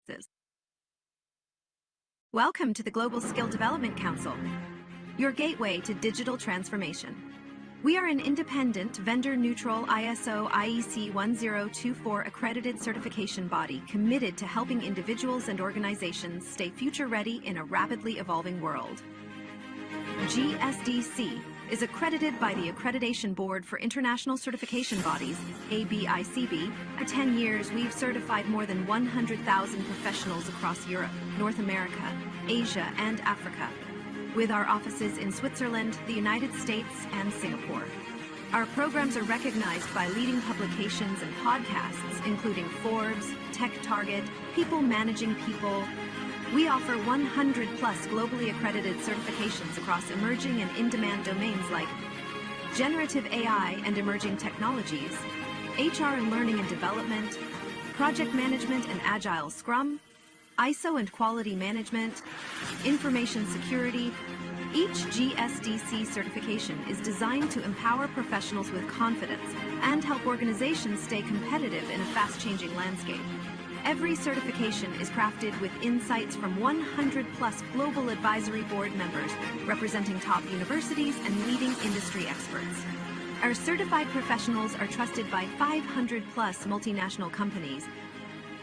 practices. Welcome to the Global Skill Development Council, your gateway to digital transformation. We are an independent, vendor-neutral ISO IEC 1024 accredited certification body committed to helping individuals and organizations stay future-ready in a rapidly evolving world. GSDC is accredited by the Accreditation Board for International Certification Bodies, ABICB. For 10 years, we've certified more than 100,000 professionals across Europe, North America, Asia, and Africa, with our offices in Switzerland, the United States, and Singapore. Our programs are recognized by leading publications and podcasts, including Forbes, Tech Target, People Managing People. We offer 100-plus globally accredited certifications across emerging and in-demand domains like generative AI and emerging technologies, HR and learning and development, project management and agile Scrum, ISO and quality management, information security. Each GSDC certification is designed to empower professionals with confidence and help organizations stay competitive in a fast-changing landscape. Every certification is crafted with insights from 100-plus global advisory board members representing top universities and leading industry experts. Our certified professionals are trusted by 500-plus multinational companies,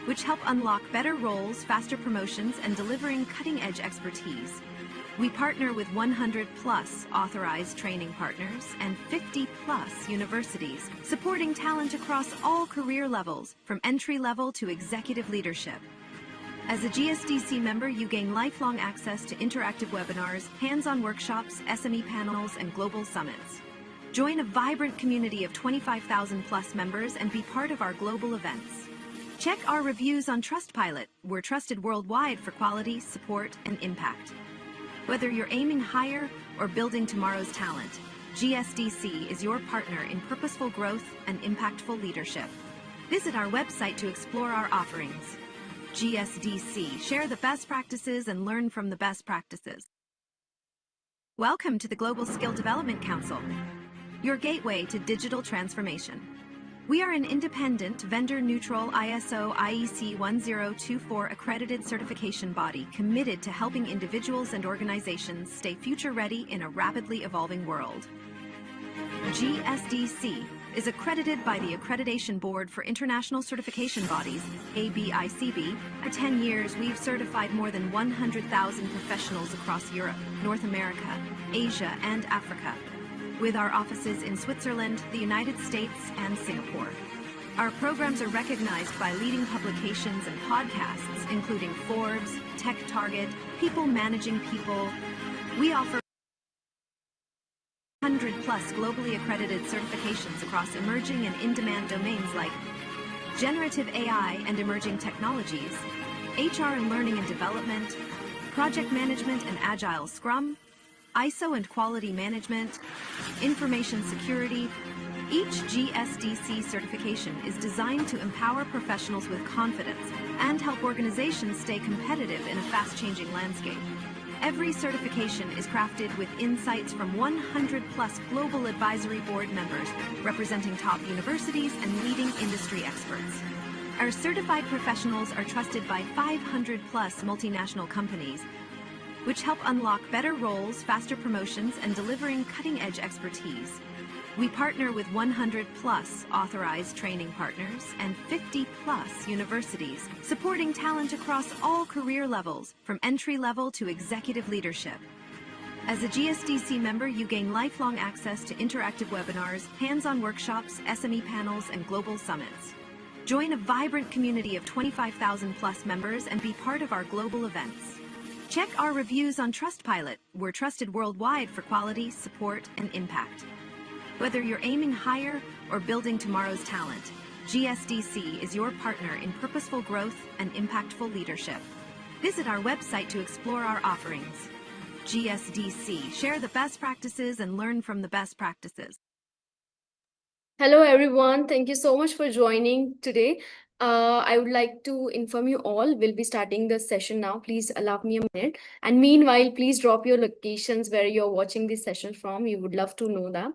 which help unlock better roles, faster promotions, and delivering cutting-edge expertise. We partner with 100-plus authorized training partners and 50-plus universities, supporting talent across all career levels, from entry-level to executive leadership. As a GSDC member, you gain lifelong access to interactive webinars, hands-on workshops, SME panels, and global summits. Join a vibrant community of 25,000-plus members and be part of our global events. Check our reviews on Trustpilot. We're trusted worldwide for quality, support, and impact. Whether you're aiming higher or building tomorrow's talent, GSDC is your partner in purposeful growth and impactful leadership. Visit our website to explore our offerings. GSDC, share the best practices and learn from the best practices. Welcome to the Global Skill Development Council, your gateway to digital transformation. We are an independent, vendor-neutral ISO IEC 1024 accredited certification body committed to helping individuals and organizations stay future-ready in a rapidly evolving world. GSDC is accredited by the Accreditation Board for International Certification Bodies, ABICB. For 10 years, we've certified more than 100,000 professionals across Europe, North America, Asia, and Africa, with our offices in Switzerland, the United States, and Singapore. Our programs are recognized by leading publications and podcasts, including Forbes, Tech Target, People Managing People. We offer 100-plus globally accredited certifications across emerging and in-demand domains like generative AI and emerging technologies, HR and learning and development, project management and agile Scrum, ISO and quality management, information security. Each GSDC certification is designed to empower professionals with confidence and help organizations stay competitive in a fast-changing landscape. Every certification is crafted with insights from 100-plus global advisory board members representing top universities and leading industry experts. Our certified professionals are trusted by 500-plus multinational companies, which help unlock better roles, faster promotions, and delivering cutting-edge expertise. We partner with 100-plus authorized training partners and 50-plus universities, supporting talent across all career levels, from entry-level to executive leadership. As a GSDC member, you gain lifelong access to interactive webinars, hands-on workshops, SME panels, and global summits. Join a vibrant community of 25,000-plus members and be part of our global events. Check our reviews on Trustpilot. We're trusted worldwide for quality, support, and impact. Whether you're aiming higher or building tomorrow's talent, GSDC is your partner in purposeful growth and impactful leadership. Visit our website to explore our offerings. GSDC, share the best practices and learn from the best practices. Hello, everyone. Thank you so much for joining today. I would like to inform you all, we'll be starting the session now. Please allow me a minute. And meanwhile, please drop your locations where you're watching this session from. We would love to know that.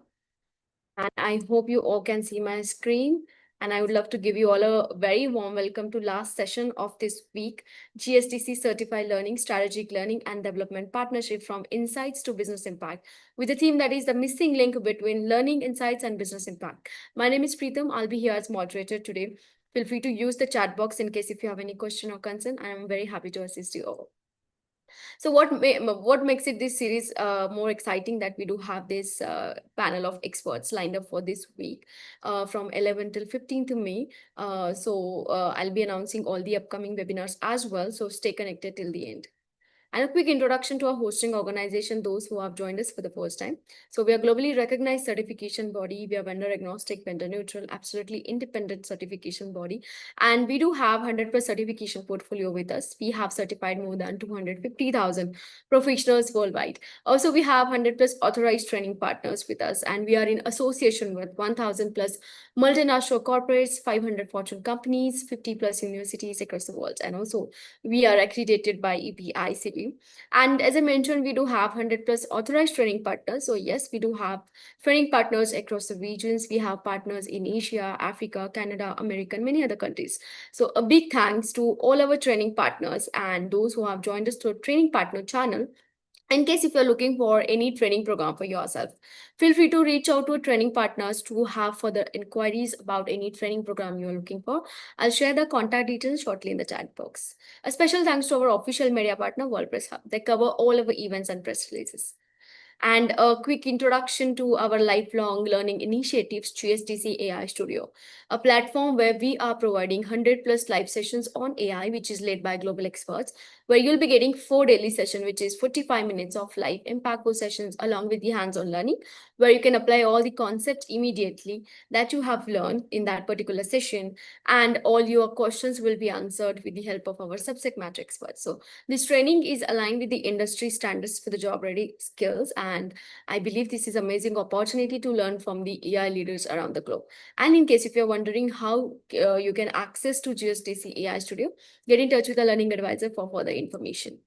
And I hope you all can see my screen. And I would love to give you all a very warm welcome to last session of this week, GSDC Certified Learning, Strategic Learning and Development Partnership from Insights to Business Impact, with a theme that is the missing link between learning insights and business impact. My name is Preetham. I'll be here as moderator today. Feel free to use the chat box in case if you have any question or concern. I am very happy to assist you all. So what makes it this series more exciting that we do have this panel of experts lined up for this week from 11 till 15th May. I'll be announcing all the upcoming webinars as well. So stay connected till the end. And a quick introduction to our hosting organization, those who have joined us for the first time. So we are globally recognized certification body. We are vendor agnostic, vendor neutral, absolutely independent certification body. And we do have 100+ certification portfolio with us. We have certified more than 250,000 professionals worldwide. Also, we have 100+ authorized training partners with us. And we are in association with 1,000+ multinational corporates, 500 Fortune companies, 50+ universities across the world. And also, we are accredited by EPICB. And as I mentioned, we do have 100+ authorized training partners. So yes, we do have training partners across the regions. We have partners in Asia, Africa, Canada, America, and many other countries. So a big thanks to all our training partners and those who have joined us to a training partner channel. In case if you're looking for any training program for yourself, feel free to reach out to training partners to have further inquiries about any training program you're looking for. I'll share the contact details shortly in the chat box. A special thanks to our official media partner, WordPress Hub. They cover all our events and press releases. And a quick introduction to our lifelong learning initiatives, GSDC AI Studio, a platform where we are providing 100+ live sessions on AI, which is led by global experts, where you'll be getting 4 daily sessions, which is 45 minutes of live impactful sessions along with the hands-on learning, where you can apply all the concepts immediately that you have learned in that particular session, and all your questions will be answered with the help of our subject matter experts. So this training is aligned with the industry standards for the job-ready skills, and I believe this is an amazing opportunity to learn from the AI leaders around the globe. And in case if you're wondering how you can access to GSDC AI Studio, get in touch with a learning advisor for further information.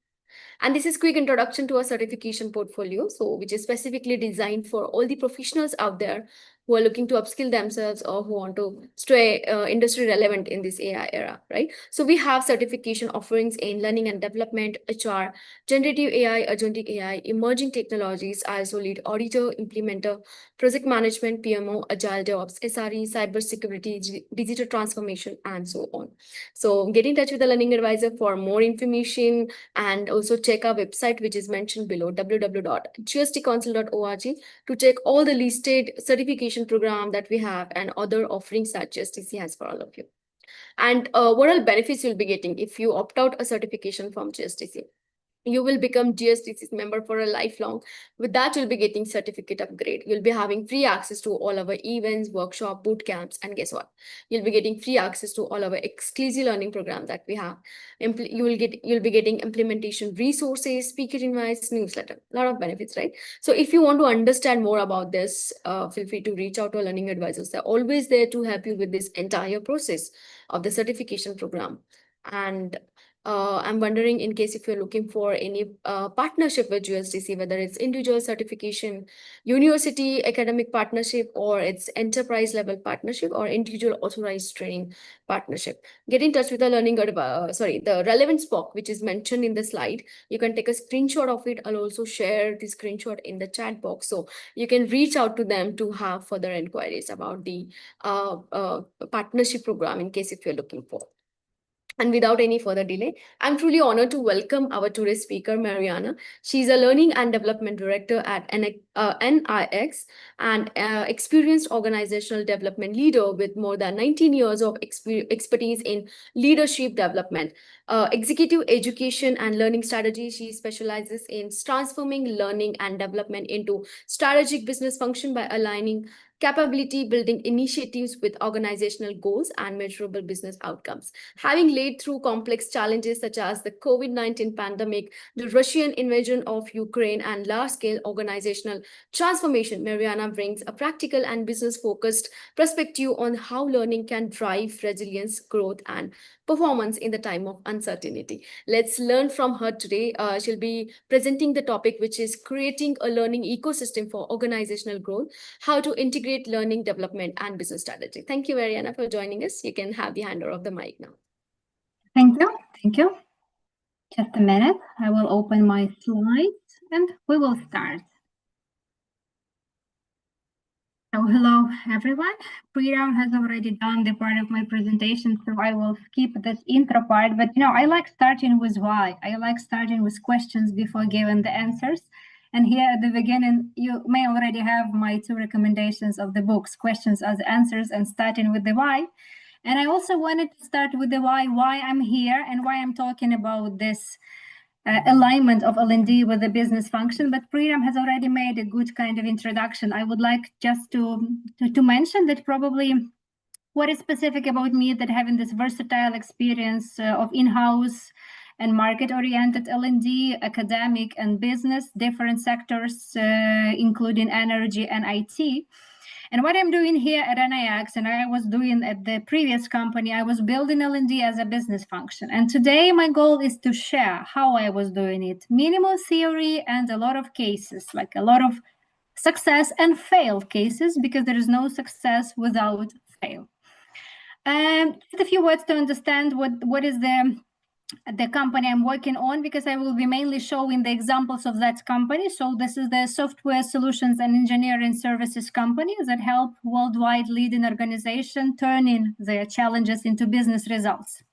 And this is quick introduction to our certification portfolio, so which is specifically designed for all the professionals out there who are looking to upskill themselves or who want to stay industry relevant in this AI era, right? So we have certification offerings in learning and development, HR, generative AI, agentic AI, emerging technologies, ISO lead auditor, implementer, project management, PMO, agile DevOps, SRE, cybersecurity, digital transformation, and so on. So get in touch with the learning advisor for more information, and also check our website, which is mentioned below, www.gstcouncil.org, to check all the listed certification program that we have and other offerings that GSDC has for all of you. And what all benefits you'll be getting if you opt out a certification from GSDC? You will become GSDC's member for a lifelong. With that, you'll be getting certificate upgrade. You'll be having free access to all our events, workshop, boot camps, and guess what? You'll be getting free access to all our exclusive learning programs that we have. You'll be getting implementation resources, speaker invites, newsletter. A lot of benefits, right? So if you want to understand more about this, feel free to reach out to our learning advisors. They're always there to help you with this entire process of the certification program. And I'm wondering, in case if you're looking for any partnership with GSDC, whether it's individual certification, university academic partnership, or it's enterprise level partnership, or individual authorized training partnership, get in touch with the the relevance box, which is mentioned in the slide. You can take a screenshot of it. I'll also share the screenshot in the chat box, so you can reach out to them to have further inquiries about the partnership program in case if you're looking for. And without any further delay, I'm truly honored to welcome our today's speaker, Mariana. She's a Learning and Development Director at NIX and experienced organizational development leader with more than 19 years of expertise in leadership development, executive education and learning strategy. She specializes in transforming learning and development into strategic business function by aligning capability building initiatives with organizational goals and measurable business outcomes. Having led through complex challenges such as the COVID-19 pandemic, the Russian invasion of Ukraine, and large-scale organizational transformation, Mariana brings a practical and business-focused perspective on how learning can drive resilience, growth, and performance in the time of uncertainty. Let's learn from her today. She'll be presenting the topic, which is creating a learning ecosystem for organizational growth, how to integrate integrate learning, development, and business strategy. Thank you, Ariana, for joining us. You can have the handover of the mic now. Thank you. Thank you. Just a minute. I will open my slides and we will start. So hello, everyone. Priya has already done the part of my presentation, so I will skip this intro part. But I like starting with why. I like starting with questions before giving the answers. And here at the beginning, you may already have my 2 recommendations of the books, Questions as Answers and starting with the why. And I also wanted to start with the why I'm here and why I'm talking about this alignment of L&D with the business function, but Priya has already made a good kind of introduction. I would like just to mention that probably what is specific about me that having this versatile experience of in-house and market-oriented L&D, academic and business, different sectors, including energy and IT. And what I'm doing here at NIX, and I was doing at the previous company, I was building L&D as a business function. And today my goal is to share how I was doing it. Minimal theory and a lot of cases, like a lot of success and failed cases, because there is no success without fail. And just a few words to understand what is the company I'm working on, because I will be mainly showing the examples of that company. So this is the software solutions and engineering services company that help worldwide leading organization turning their challenges into business results.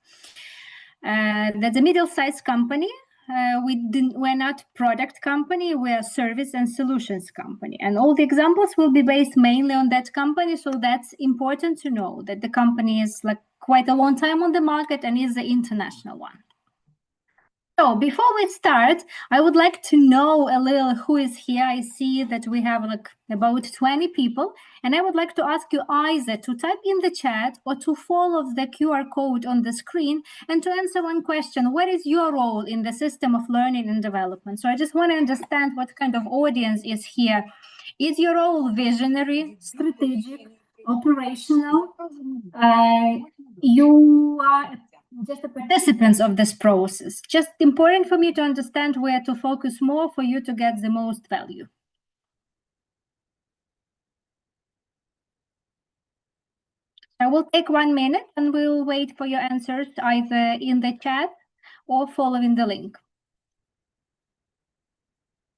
That's a middle-sized company. We're not product company, we're a service and solutions company. And all the examples will be based mainly on that company. So that's important to know that the company is like quite a long time on the market and is the international one. So before we start, I would like to know a little who is here. I see that we have like about 20 people, and I would like to ask you either to type in the chat or to follow the QR code on the screen and to answer one question: what is your role in the system of learning and development? So I just want to understand what kind of audience is here. Is your role visionary, strategic, operational? You are just the participants of this process. Just important for me to understand where to focus more for you to get the most value. I will take 1 minute and we'll wait for your answers either in the chat or following the link.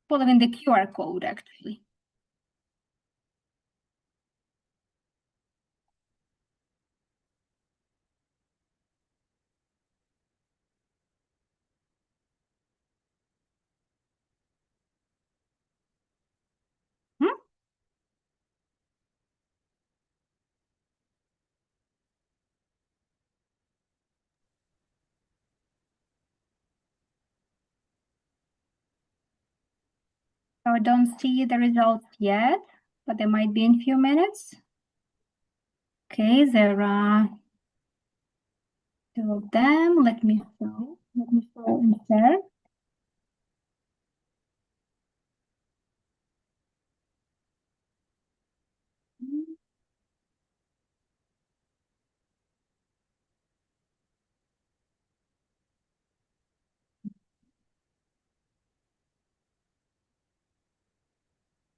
Following the QR code, actually. I don't see the results yet, but they might be in a few minutes. Okay, there are 2 of them. Let me show and share.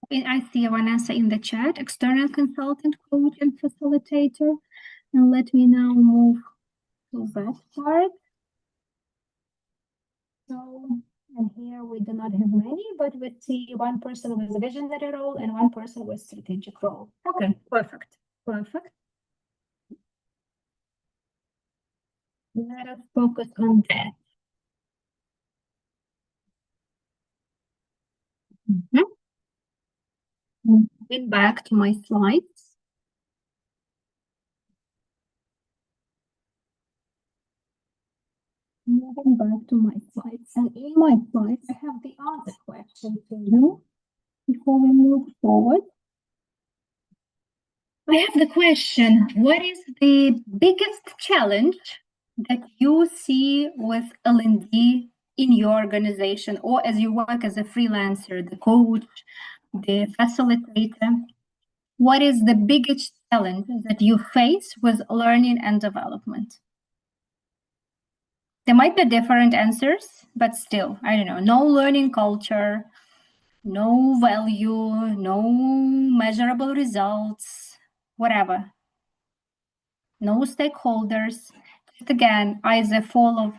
I see one answer in the chat: external consultant, coach, and facilitator. And let me now move to that part. So, and here we do not have many, but we see 1 person with a visionary role and 1 person with strategic role. Okay, perfect. Perfect. Let us focus on that. Moving back to my slides. Moving back to my slides. And in my slides, I have the other question to you before we move forward. I have the question: what is the biggest challenge that you see with L&D in your organization, or as you work as a freelancer, the coach, the facilitator? What is the biggest challenge that you face with learning and development? There might be different answers, but still, I don't know, no learning culture, no value, no measurable results, whatever. No stakeholders. Just again, either follow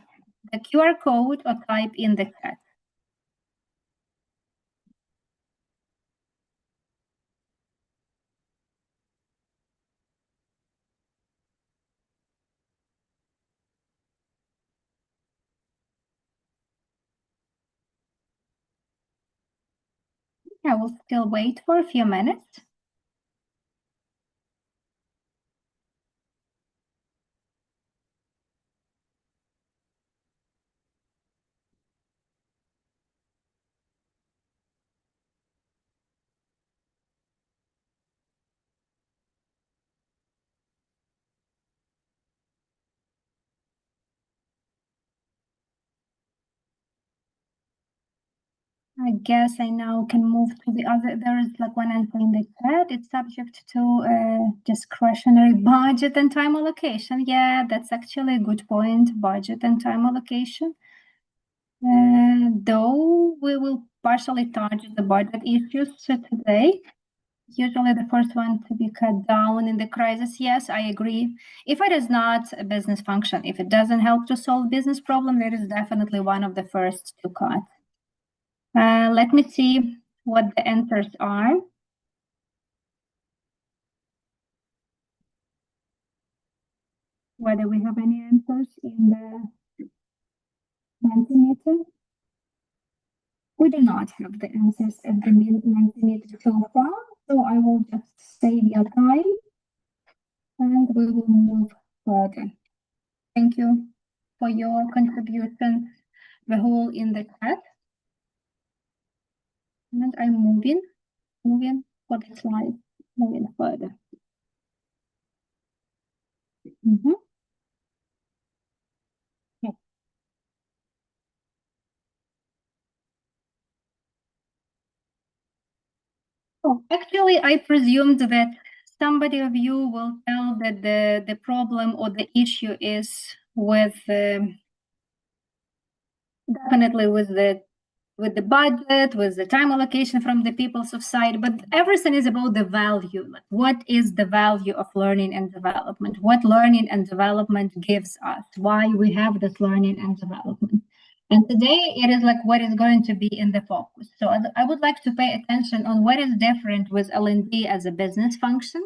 the QR code or type in the chat. I will still wait for a few minutes. I guess I now can move to the other. There is like one answer in the chat. It's subject to discretionary budget and time allocation. Yeah, that's actually a good point. Budget and time allocation. Though we will partially touch the budget issues today. Usually the first one to be cut down in the crisis. Yes, I agree. If it is not a business function, if it doesn't help to solve business problem, that is definitely one of the first to cut. Let me see what the answers are. Whether we have any answers in the Mentimeter. We do not have the answers at the Mentimeter so far, so I will just save your time and we will move further. Thank you for your contribution, the whole in the chat. And I'm moving for the slide, moving further. Okay. Oh, actually, I presumed that somebody of you will tell that the problem or the issue is with definitely with the budget, with the time allocation from the people's of side, but everything is about the value. Like, what is the value of learning and development? What learning and development gives us? Why we have this learning and development? And today it is like what is going to be in the focus. So I would like to pay attention on what is different with L&D as a business function.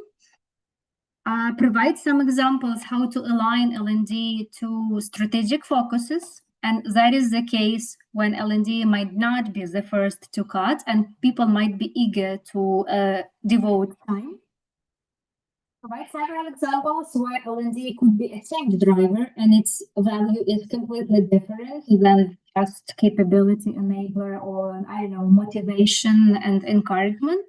Provide some examples how to align L&D to strategic focuses. And that is the case when L&D might not be the first to cut and people might be eager to devote time. Provide several examples where L&D could be a change driver and its value is completely different than just capability enabler or, I don't know, motivation and encouragement.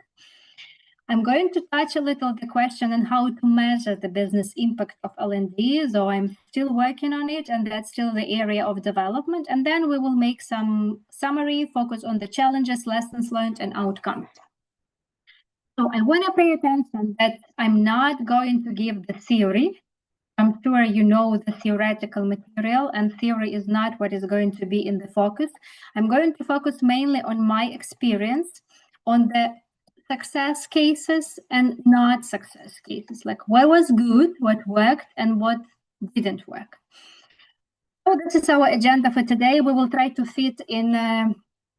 I'm going to touch a little the question on how to measure the business impact of L&D, so I'm still working on it, and that's still the area of development. And then we will make some summary, focus on the challenges, lessons learned, and outcomes. So I want to pay attention that I'm not going to give the theory. I'm sure you know the theoretical material, and theory is not what is going to be in the focus. I'm going to focus mainly on my experience, on the success cases and not success cases, like what was good, what worked, and what didn't work. So this is our agenda for today. We will try to fit in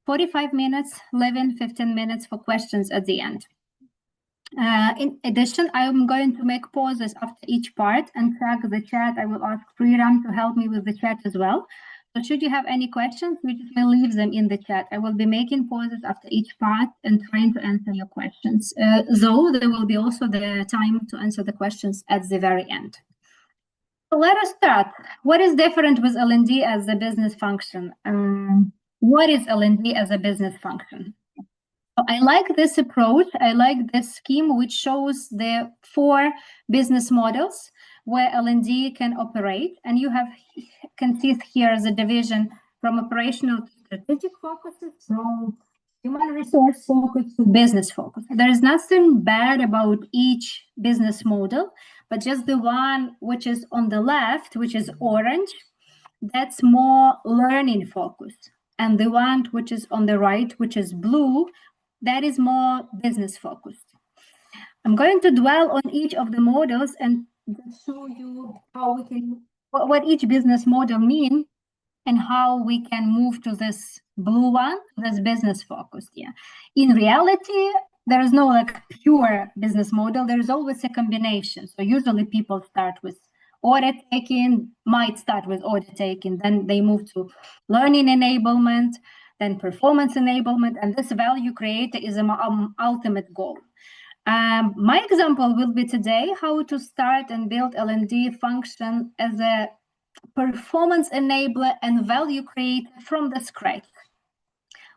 45 minutes, 15 minutes for questions at the end. In addition, I'm going to make pauses after each part and track the chat. I will ask Freedom to help me with the chat as well. So should you have any questions, we just will leave them in the chat. I will be making pauses after each part and trying to answer your questions. Though there will be also the time to answer the questions at the very end. So let us start. What is different with L&D as a business function? What is L&D as a business function? I like this approach. I like this scheme, which shows the 4 business models where L&D can operate. And you can see here the division from operational to strategic focuses, from human resource focus to business focus. There is nothing bad about each business model, but just the one which is on the left, which is orange, that's more learning focus. And the one which is on the right, which is blue, that is more business focused. I'm going to dwell on each of the models and just show you how we can, what each business model mean and how we can move to this blue one, this business focused. Yeah. In reality, there is no like pure business model. There is always a combination. So usually people start with order taking, might start with order taking, then they move to learning enablement, then performance enablement, and this value creator is an ultimate goal. My example will be today how to start and build L&D function as a performance enabler and value creator from the scratch,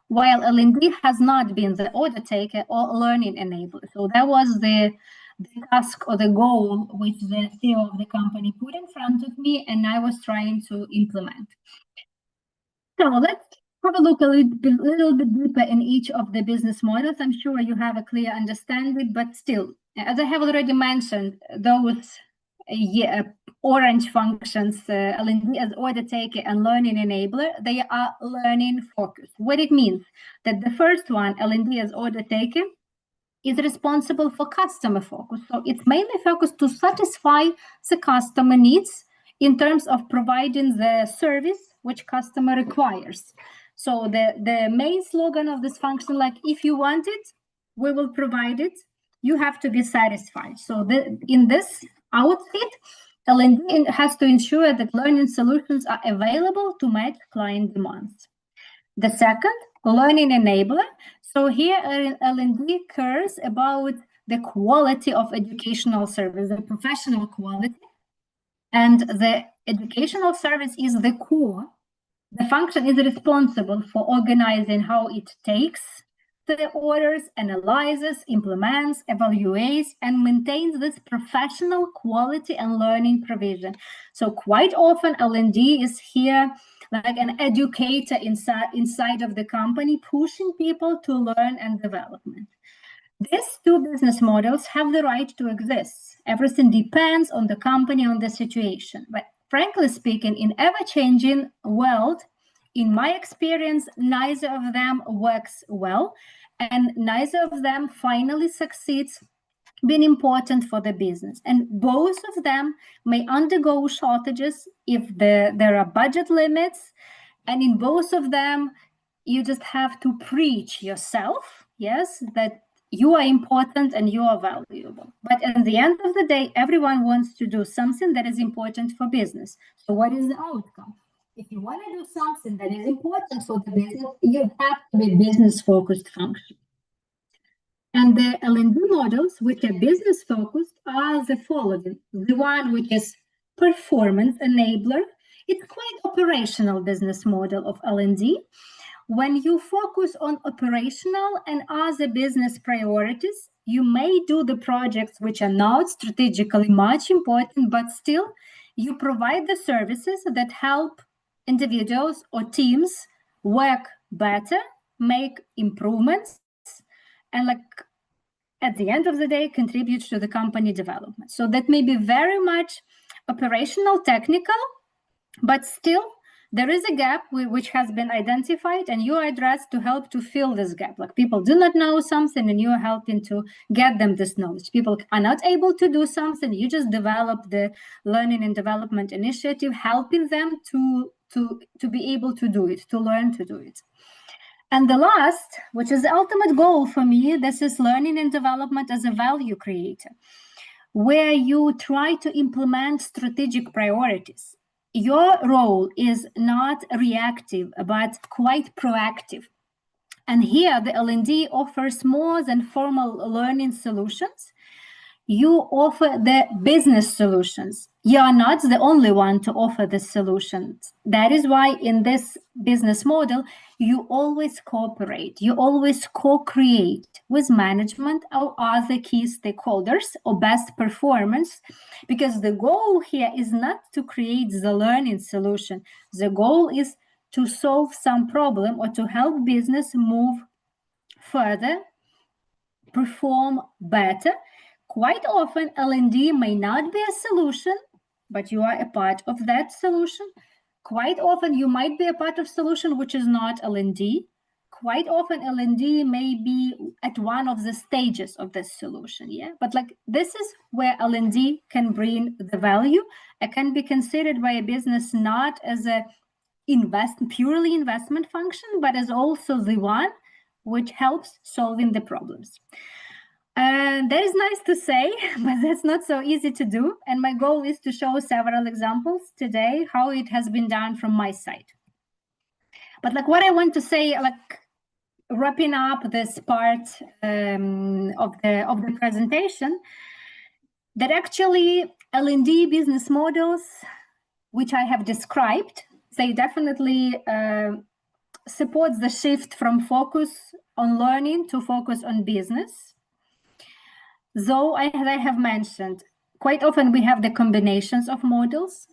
while L&D has not been the order taker or learning enabler. So that was the task or the goal which the CEO of the company put in front of me, and I was trying to implement. So let's have a look a little bit deeper in each of the business models. I'm sure you have a clear understanding, but still, as I have already mentioned, those orange functions, L&D as order taker and learning enabler, they are learning focused. What it means that the first one, L&D as order taker, is responsible for customer focus. So it's mainly focused to satisfy the customer needs in terms of providing the service which customer requires. So the main slogan of this function, like, if you want it, we will provide it. You have to be satisfied. So in this outfit, L&D has to ensure that learning solutions are available to match client demands. The second, learning enabler. So here L&D cares about the quality of educational service, the professional quality, and the educational service is the core. The function is responsible for organizing how it takes the orders, analyzes, implements, evaluates, and maintains this professional quality and learning provision. So quite often L&D is here like an educator inside of the company, pushing people to learn and development. These two business models have the right to exist. Everything depends on the company, on the situation. But frankly speaking, in ever-changing world, in my experience, neither of them works well, and neither of them finally succeeds being important for the business. And both of them may undergo shortages if there are budget limits, and in both of them, you just have to preach yourself, yes, that you are important and you are valuable. But at the end of the day, everyone wants to do something that is important for business. So what is the outcome? If you want to do something that is important for the business, you have to be business-focused function. And the L&D models, which are business-focused, are the following. The one which is performance enabler, it's quite operational business model of L&D. When you focus on operational and other business priorities, you may do the projects which are not strategically much important, but still you provide the services that help individuals or teams work better, make improvements, and like at the end of the day, contribute to the company development. So that may be very much operational, technical, but still there is a gap which has been identified, and you are addressed to help to fill this gap. Like people do not know something and you are helping to get them this knowledge. People are not able to do something. You just develop the learning and development initiative, helping them to be able to do it, to learn to do it. And the last, which is the ultimate goal for me, this is learning and development as a value creator, where you try to implement strategic priorities. Your role is not reactive, but quite proactive. And here the L&D offers more than formal learning solutions. You offer the business solutions. You are not the only one to offer the solutions. That is why in this business model, you always cooperate, you always co-create with management or other key stakeholders or best performance, because the goal here is not to create the learning solution. The goal is to solve some problem or to help business move further, perform better. Quite often, L&D may not be a solution, but you are a part of that solution. Quite often, you might be a part of solution which is not L&D, quite often L&D may be at one of the stages of this solution, yeah? But like this is where L&D can bring the value. It can be considered by a business not as a purely investment function, but as also the one which helps solving the problems. That is nice to say, but that's not so easy to do. And my goal is to show several examples today how it has been done from my side. But like what I want to say, like wrapping up this part of the presentation, that actually L&D business models, which I have described, they definitely support the shift from focus on learning to focus on business. Though, as I have mentioned, quite often we have the combinations of models.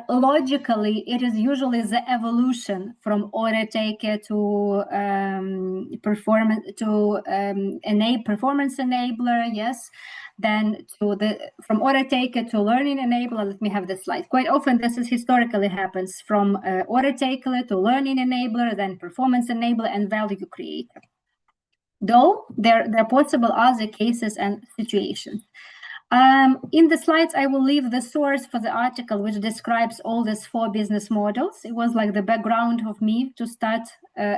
Logically, it is usually the evolution from order taker to performance enabler, yes. Then from order taker to learning enabler. Let me have the slide. Quite often, this is historically happens from order taker to learning enabler, then performance enabler and value creator. Though there are possible other cases and situations. In the slides, I will leave the source for the article, which describes all these 4 business models. It was like the background of me to start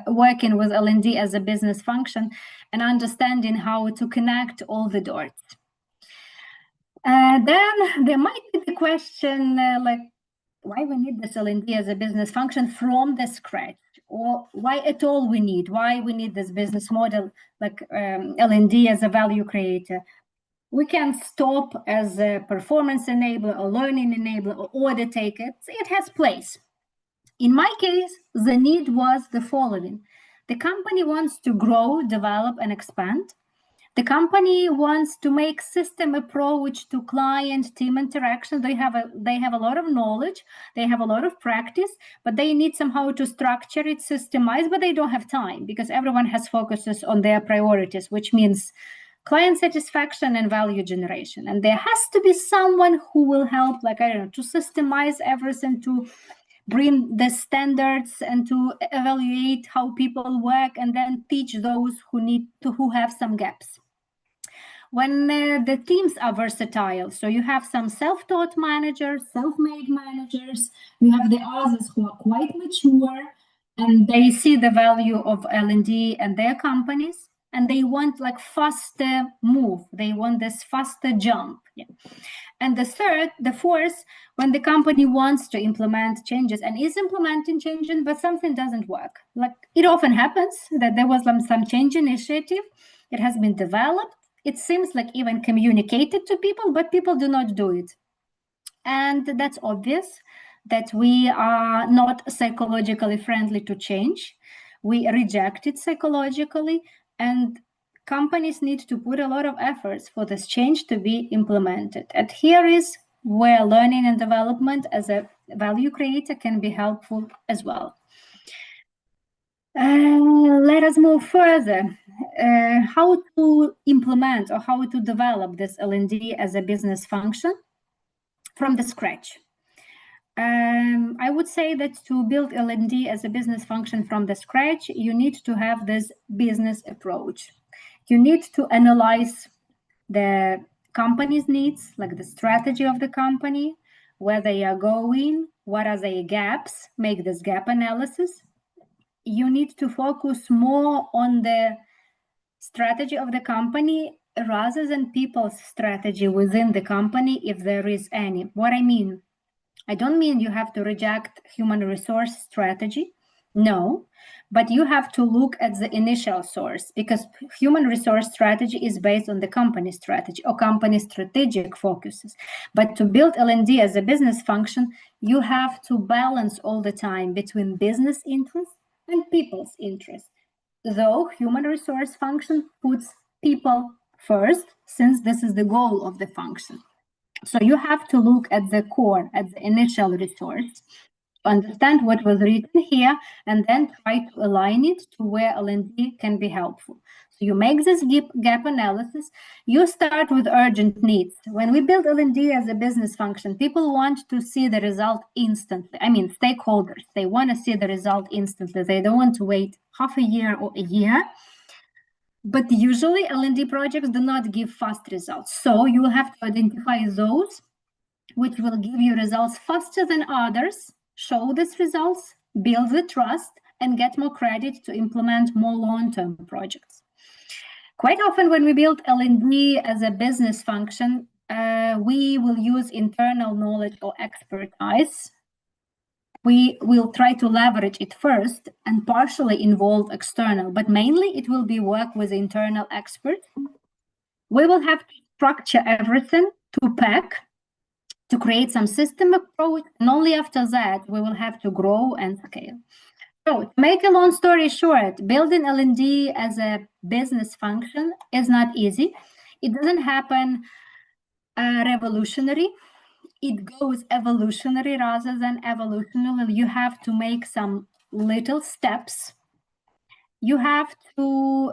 working with L&D as a business function and understanding how to connect all the dots. Then there might be the question, like, why we need this L&D as a business function from the scratch? Or why at all why we need this business model like L&D as a value creator? We can stop as a performance enabler or learning enabler or order taker. It has place. In my case, the need was the following. The company wants to grow, develop, and expand. The company wants to make system approach to client team interaction. They have a lot of knowledge, they have a lot of practice, but they need somehow to structure it, systemize, but they don't have time because everyone has focuses on their priorities, which means client satisfaction and value generation. And there has to be someone who will help, like, I don't know, to systemize everything, to bring the standards and to evaluate how people work and then teach those who have some gaps. When the teams are versatile, so you have some self-taught managers, self-made managers, you have the others who are quite mature and they see the value of L&D and their companies, and they want like faster move. They want this faster jump. Yeah. And the fourth, when the company wants to implement changes and is implementing changes, but something doesn't work. Like it often happens that there was some change initiative, it has been developed, it seems like even communicated to people, but people do not do it. And that's obvious that we are not psychologically friendly to change. We reject it psychologically, and companies need to put a lot of efforts for this change to be implemented. And here is where learning and development as a value creator can be helpful as well. Let us move further. How to implement or how to develop this L&D as a business function from the scratch. I would say that to build L&D as a business function from the scratch, you need to have this business approach. You need to analyze the company's needs, like the strategy of the company, where they are going, what are their gaps, make this gap analysis. You need to focus more on the strategy of the company rather than people's strategy within the company, if there is any. What I mean, I don't mean you have to reject human resource strategy. No, but you have to look at the initial source, because human resource strategy is based on the company strategy or company strategic focuses. But to build L&D as a business function, you have to balance all the time between business interests and people's interests. Though human resource function puts people first, since this is the goal of the function. So you have to look at the core, at the initial resource, understand what was written here, and then try to align it to where L&D can be helpful. So You make this gap analysis. You start with urgent needs. When we build L&D as a business function, people want to see the result instantly. I mean, stakeholders, they want to see the result instantly. They don't want to wait half a year or a year. But usually L&D projects do not give fast results. So you will have to identify those which will give you results faster than others, show these results, build the trust, and get more credit to implement more long-term projects. Quite often when we build L&D as a business function, we will use internal knowledge or expertise. We will try to leverage it first and partially involve external, but mainly it will be work with internal experts. We will have to structure everything to pack, to create some system approach, and only after that we will have to grow and scale. So to make a long story short, building L&D as a business function is not easy. It doesn't happen revolutionary. It goes evolutionary rather than evolutionary. You have to make some little steps. You have to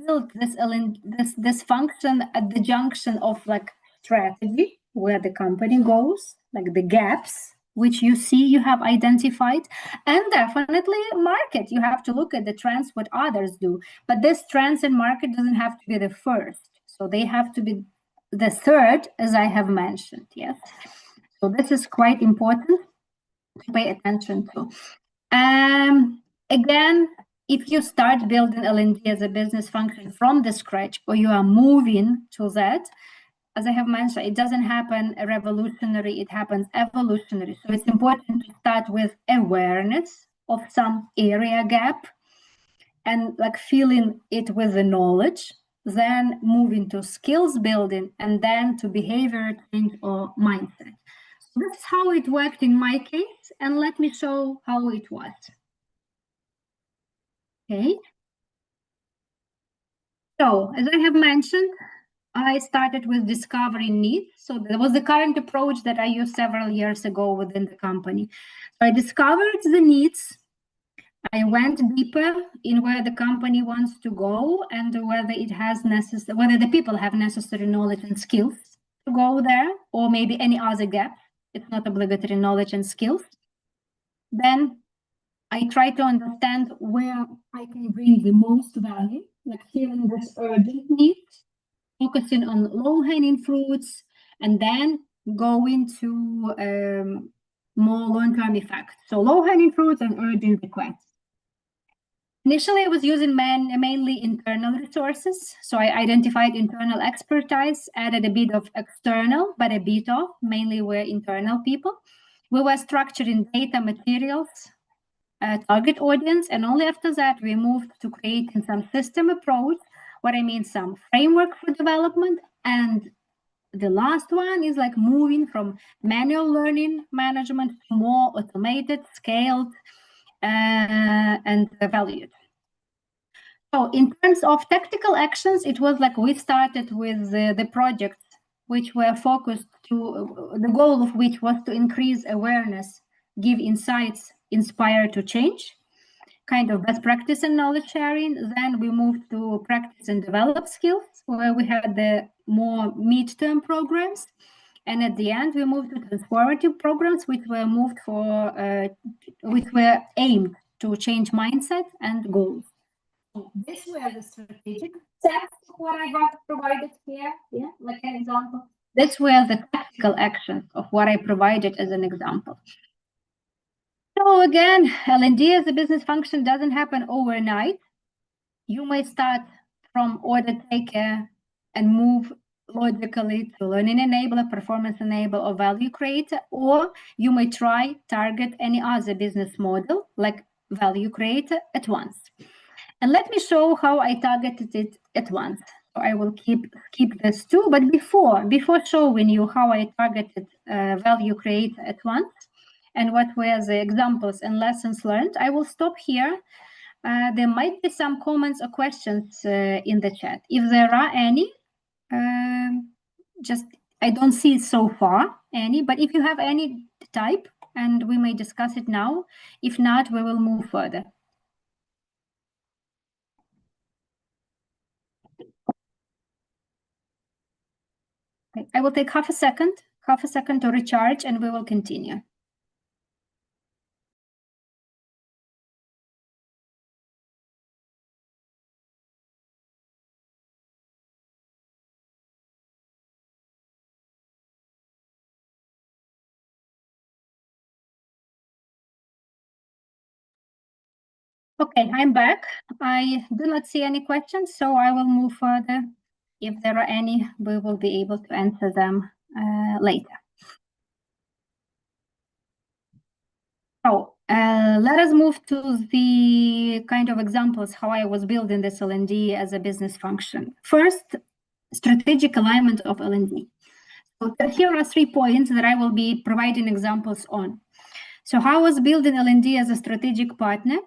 build this function at the junction of like strategy, where the company goes, like the gaps which you see you have identified, and definitely market. You have to look at the trends, what others do. But this trends and market doesn't have to be the first. So they have to be the third, as I have mentioned, yes. So this is quite important to pay attention to. Again, if you start building L&D as a business function from the scratch, or you are moving to that, as I have mentioned, it doesn't happen revolutionary, it happens evolutionary. So it's important to start with awareness of some area gap and like filling it with the knowledge, then moving to skills building, and then to behavior change or mindset. So this is how it worked in my case, and let me show how it was. Okay. So as I have mentioned, I started with discovering needs. So that was the current approach that I used several years ago within the company. So I discovered the needs. I went deeper in where the company wants to go and whether it has whether the people have necessary knowledge and skills to go there, or maybe any other gap. It's not obligatory knowledge and skills. Then I try to understand where I can bring the most value, like filling this urgent need, focusing on low-hanging fruits, and then going to more long-term effects. So low-hanging fruits and urgent requests. Initially, I was using mainly internal resources. So I identified internal expertise, added a bit of external, but a bit of, mainly were internal people. We were structuring data materials, target audience, and only after that, we moved to creating some system approach. What I mean, some framework for development. And the last one is like moving from manual learning management to more automated, scaled, and valued. So in terms of tactical actions, it was like we started with the projects which were focused to, the goal of which was to increase awareness, give insights, inspire to change. Kind of best practice and knowledge sharing. Then we moved to practice and develop skills, where we had the more mid-term programs. And at the end, we moved to transformative programs, which were which were aimed to change mindset and goals. So these were the strategic steps of what I have provided here. Yeah, like an example. These were the tactical actions of what I provided as an example. So again, L&D as a business function doesn't happen overnight. You may start from order taker and move logically to learning enabler, performance enabler, or value creator, or you may try target any other business model like value creator at once. And let me show how I targeted it at once. So I will keep this too, but before showing you how I targeted value creator at once, and what were the examples and lessons learned, I will stop here. There might be some comments or questions in the chat. If there are any, I don't see so far any, but if you have any, type, and we may discuss it now. If not, we will move further. Okay, I will take half a second to recharge, and we will continue. Okay, I'm back. I do not see any questions, so I will move further. If there are any, we will be able to answer them later. So let us move to the kind of examples how I was building this L&D as a business function. First, strategic alignment of L&D. So here are 3 points that I will be providing examples on. So how I was building L&D as a strategic partner,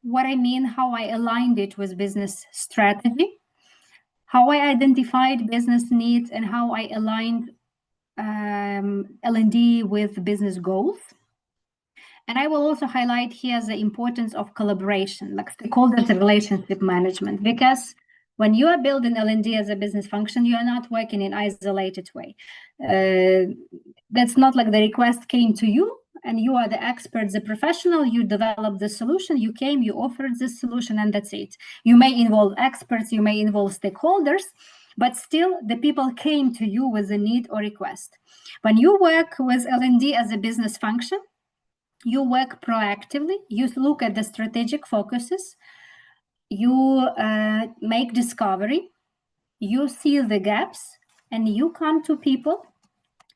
what I mean, how I aligned it with business strategy, how I identified business needs, and how I aligned L&D with business goals. And I will also highlight here the importance of collaboration, like stakeholders relationship management, because when you are building L&D as a business function, you are not working in isolated way. That's not like the request came to you and you are the expert, the professional, you developed the solution, you came, you offered this solution, and that's it. You may involve experts, you may involve stakeholders, but still the people came to you with a need or request. When you work with L&D as a business function, you work proactively, you look at the strategic focuses, you make discovery, you see the gaps, and you come to people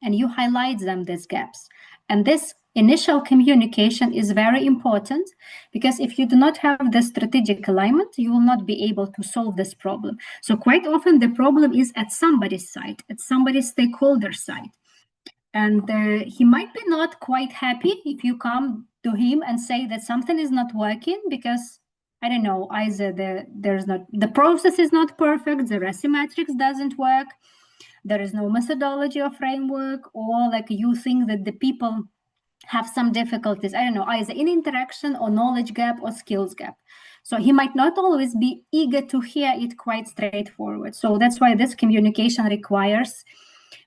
and you highlight them, these gaps. And this initial communication is very important, because if you do not have the strategic alignment, you will not be able to solve this problem. So quite often the problem is at somebody's side, at somebody's stakeholder side. And he might be not quite happy if you come to him and say that something is not working because, I don't know, either the process is not perfect, the recimetrics doesn't work, there is no methodology or framework, or like you think that the people have some difficulties, I don't know, either in interaction or knowledge gap or skills gap. So he might not always be eager to hear it quite straightforward. So that's why this communication requires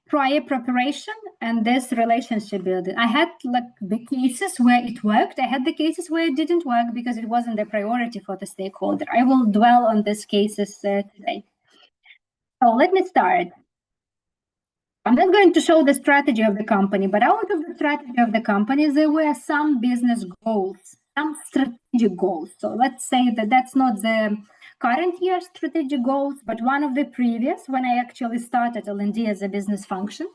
prior preparation and this relationship building. I had like the cases where it worked. I had the cases where it didn't work because it wasn't the priority for the stakeholder. I will dwell on these cases today. So let me start. I'm not going to show the strategy of the company, but out of the strategy of the company, there were some business goals, some strategic goals. So let's say that that's not the current year strategic goals, but one of the previous, when I actually started L&D as a business function.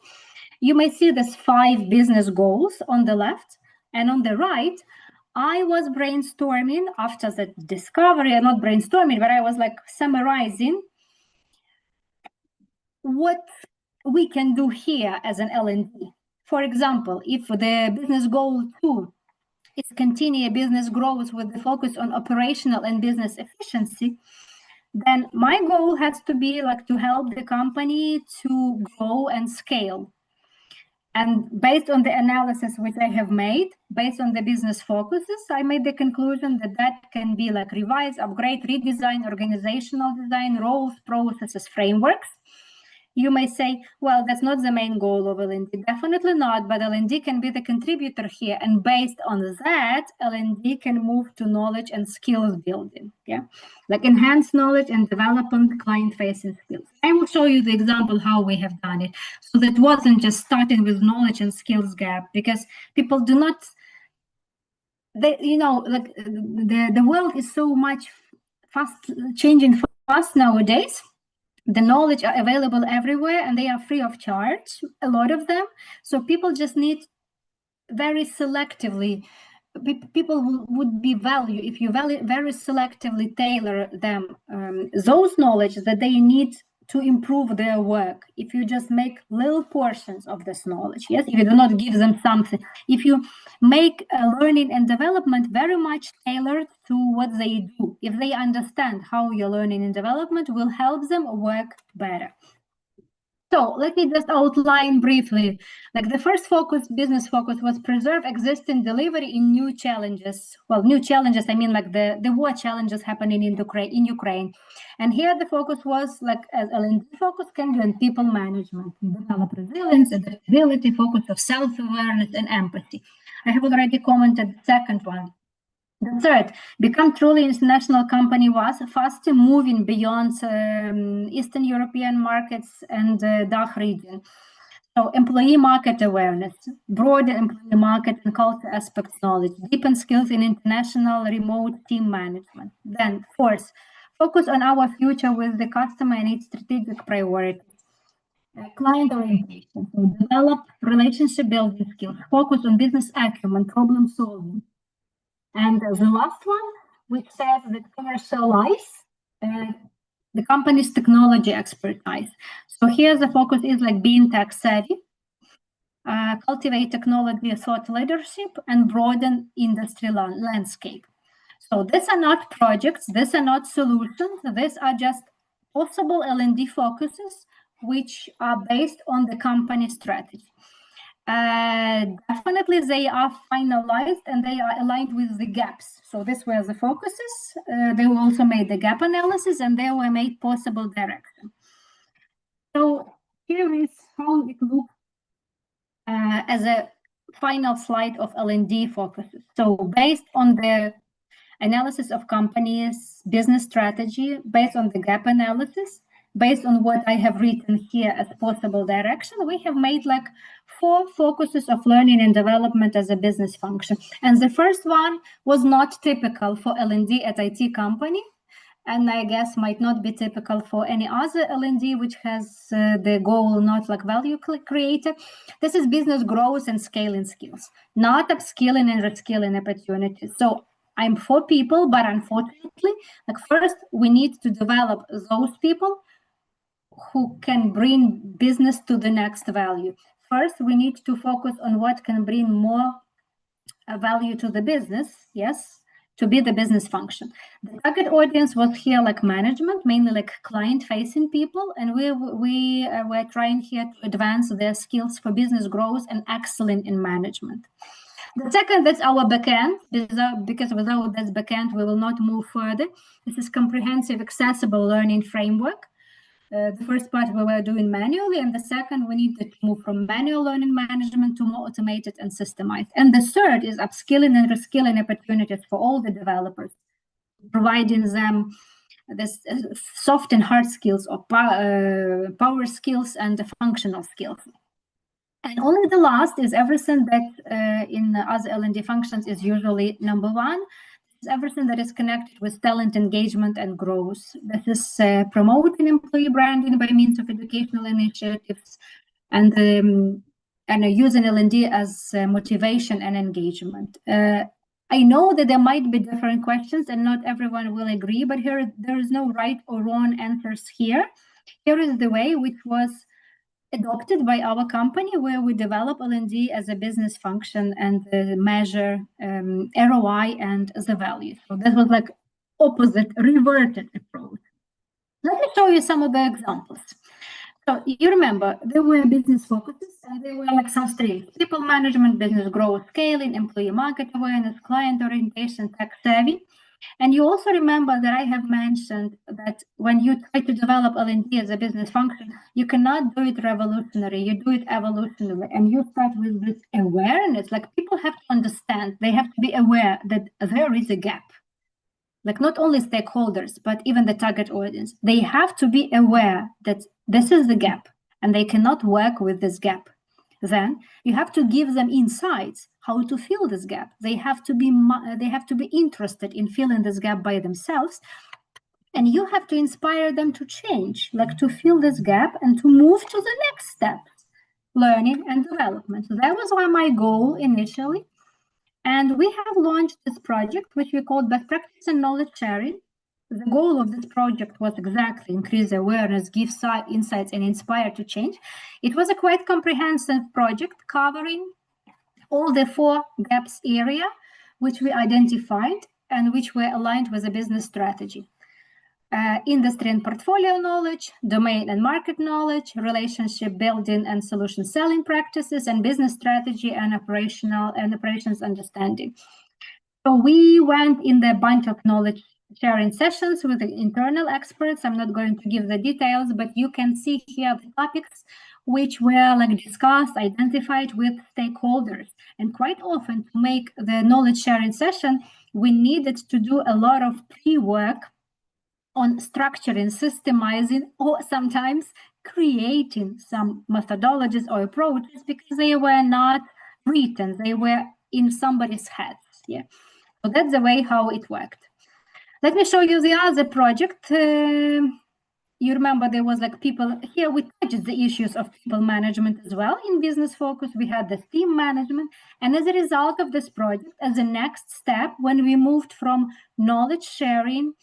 You may see these 5 business goals on the left, and on the right, I was brainstorming after the discovery, and not brainstorming, but I was like summarizing what we can do here as an L&D. For example, if the business goal 2 is continue business growth with the focus on operational and business efficiency, then my goal has to be like to help the company to grow and scale. And based on the analysis which I have made, based on the business focuses, I made the conclusion that that can be like revise, upgrade, redesign, organizational design, roles, processes, frameworks. You may say, well, that's not the main goal of L&D. Definitely not, but L&D can be the contributor here. And based on that, L&D can move to knowledge and skills building, yeah? Like enhance knowledge and development, client-facing skills. I will show you the example how we have done it. So that wasn't just starting with knowledge and skills gap, because people do not, they, you know, like the world is so much fast changing fast nowadays. The knowledge are available everywhere and they are free of charge, a lot of them. So people just need very selectively, people would be value if you very selectively tailor them those knowledge that they need to improve their work. If you just make little portions of this knowledge, yes, if you do not give them something, if you make learning and development very much tailored to what they do, if they understand how your learning and development will help them work better. So let me just outline briefly. Like the first focus, business focus, was preserve existing delivery in new challenges. Well, new challenges, I mean like the war challenges happening in Ukraine. And here the focus was like as L&D focus can be on people management, develop resilience, adaptability, focus of self-awareness and empathy. I have already commented the second one. The third, become truly international company was fast moving beyond Eastern European markets and DACH region. So employee market awareness, broader employee market and culture aspects knowledge, deepen skills in international remote team management. Then fourth, focus on our future with the customer and its strategic priorities. Client orientation, so develop relationship building skills, focus on business acumen, problem solving. And the last one, which says that commercialize the company's technology expertise. So here the focus is like being tech savvy, cultivate technology thought leadership, and broaden industry landscape. So these are not projects, these are not solutions, these are just possible L&D focuses which are based on the company strategy. Definitely they are finalized and they are aligned with the gaps. So this were the focuses. They also made the gap analysis and they were made possible direction. So here is how it looks as a final slide of L&D focuses. So based on the analysis of companies' business strategy, based on the gap analysis, based on what I have written here as possible direction, we have made like 4 focuses of learning and development as a business function. And the first one was not typical for L&D at IT company, and I guess might not be typical for any other L&D which has the goal not like value creator. This is business growth and scaling skills, not upskilling and reskilling opportunities. So I'm for people, but unfortunately, like first we need to develop those people who can bring business to the next value. First, we need to focus on what can bring more value to the business, yes, to be the business function. The target audience was here like management, mainly like client-facing people, and we were trying here to advance their skills for business growth and excellence in management. The second, that's our backend, because without this backend, we will not move further. This is comprehensive, accessible learning framework. The first part we were doing manually, and the second, we need to move from manual learning management to more automated and systemized. And the third is upskilling and reskilling opportunities for all the developers, providing them this soft and hard skills or power skills and the functional skills. And only the last is everything that in other L&D functions is usually number 1. It's everything that is connected with talent engagement and growth. This is promoting employee branding by means of educational initiatives and using L&D as motivation and engagement. I know that there might be different questions and not everyone will agree, but there is no right or wrong answers here. Here is the way which was adopted by our company, where we develop L&D as a business function and measure ROI and the value. So that was like opposite, reverted approach. Let me show you some of the examples. So you remember there were business focuses and there were like some streams: people management, business growth, scaling, employee market awareness, client orientation, tech savvy. And you also remember that I have mentioned that when you try to develop L&D as a business function, you cannot do it revolutionary, you do it evolutionary, and you start with this awareness. Like people have to understand, they have to be aware that there is a gap. Like not only stakeholders, but even the target audience, they have to be aware that this is the gap and they cannot work with this gap. Then you have to give them insights how to fill this gap. They have to be interested in filling this gap by themselves, and you have to inspire them to change, like to fill this gap and to move to the next steps, learning and development. So that was my goal initially, and we have launched this project which we called Best Practice and Knowledge Sharing. The goal of this project was exactly increase awareness, give insights, and inspire to change. It was a quite comprehensive project covering all the 4 gaps area, which we identified and which were aligned with the business strategy. industry and portfolio knowledge, domain and market knowledge, relationship building and solution selling practices, and business strategy and operations understanding. So we went in the bunch of knowledge sharing sessions with the internal experts. I'm not going to give the details, but you can see here the topics which were discussed, identified with stakeholders. And quite often, to make the knowledge sharing session, we needed to do a lot of pre-work on structuring, systemizing, or sometimes creating some methodologies or approaches because they were not written, they were in somebody's head. Yeah. So that's the way how it worked. Let me show you the other project. You remember there was people here, we touched the issues of people management as well in business focus. We had the team management. And as a result of this project, as a next step, when we moved from knowledge sharing,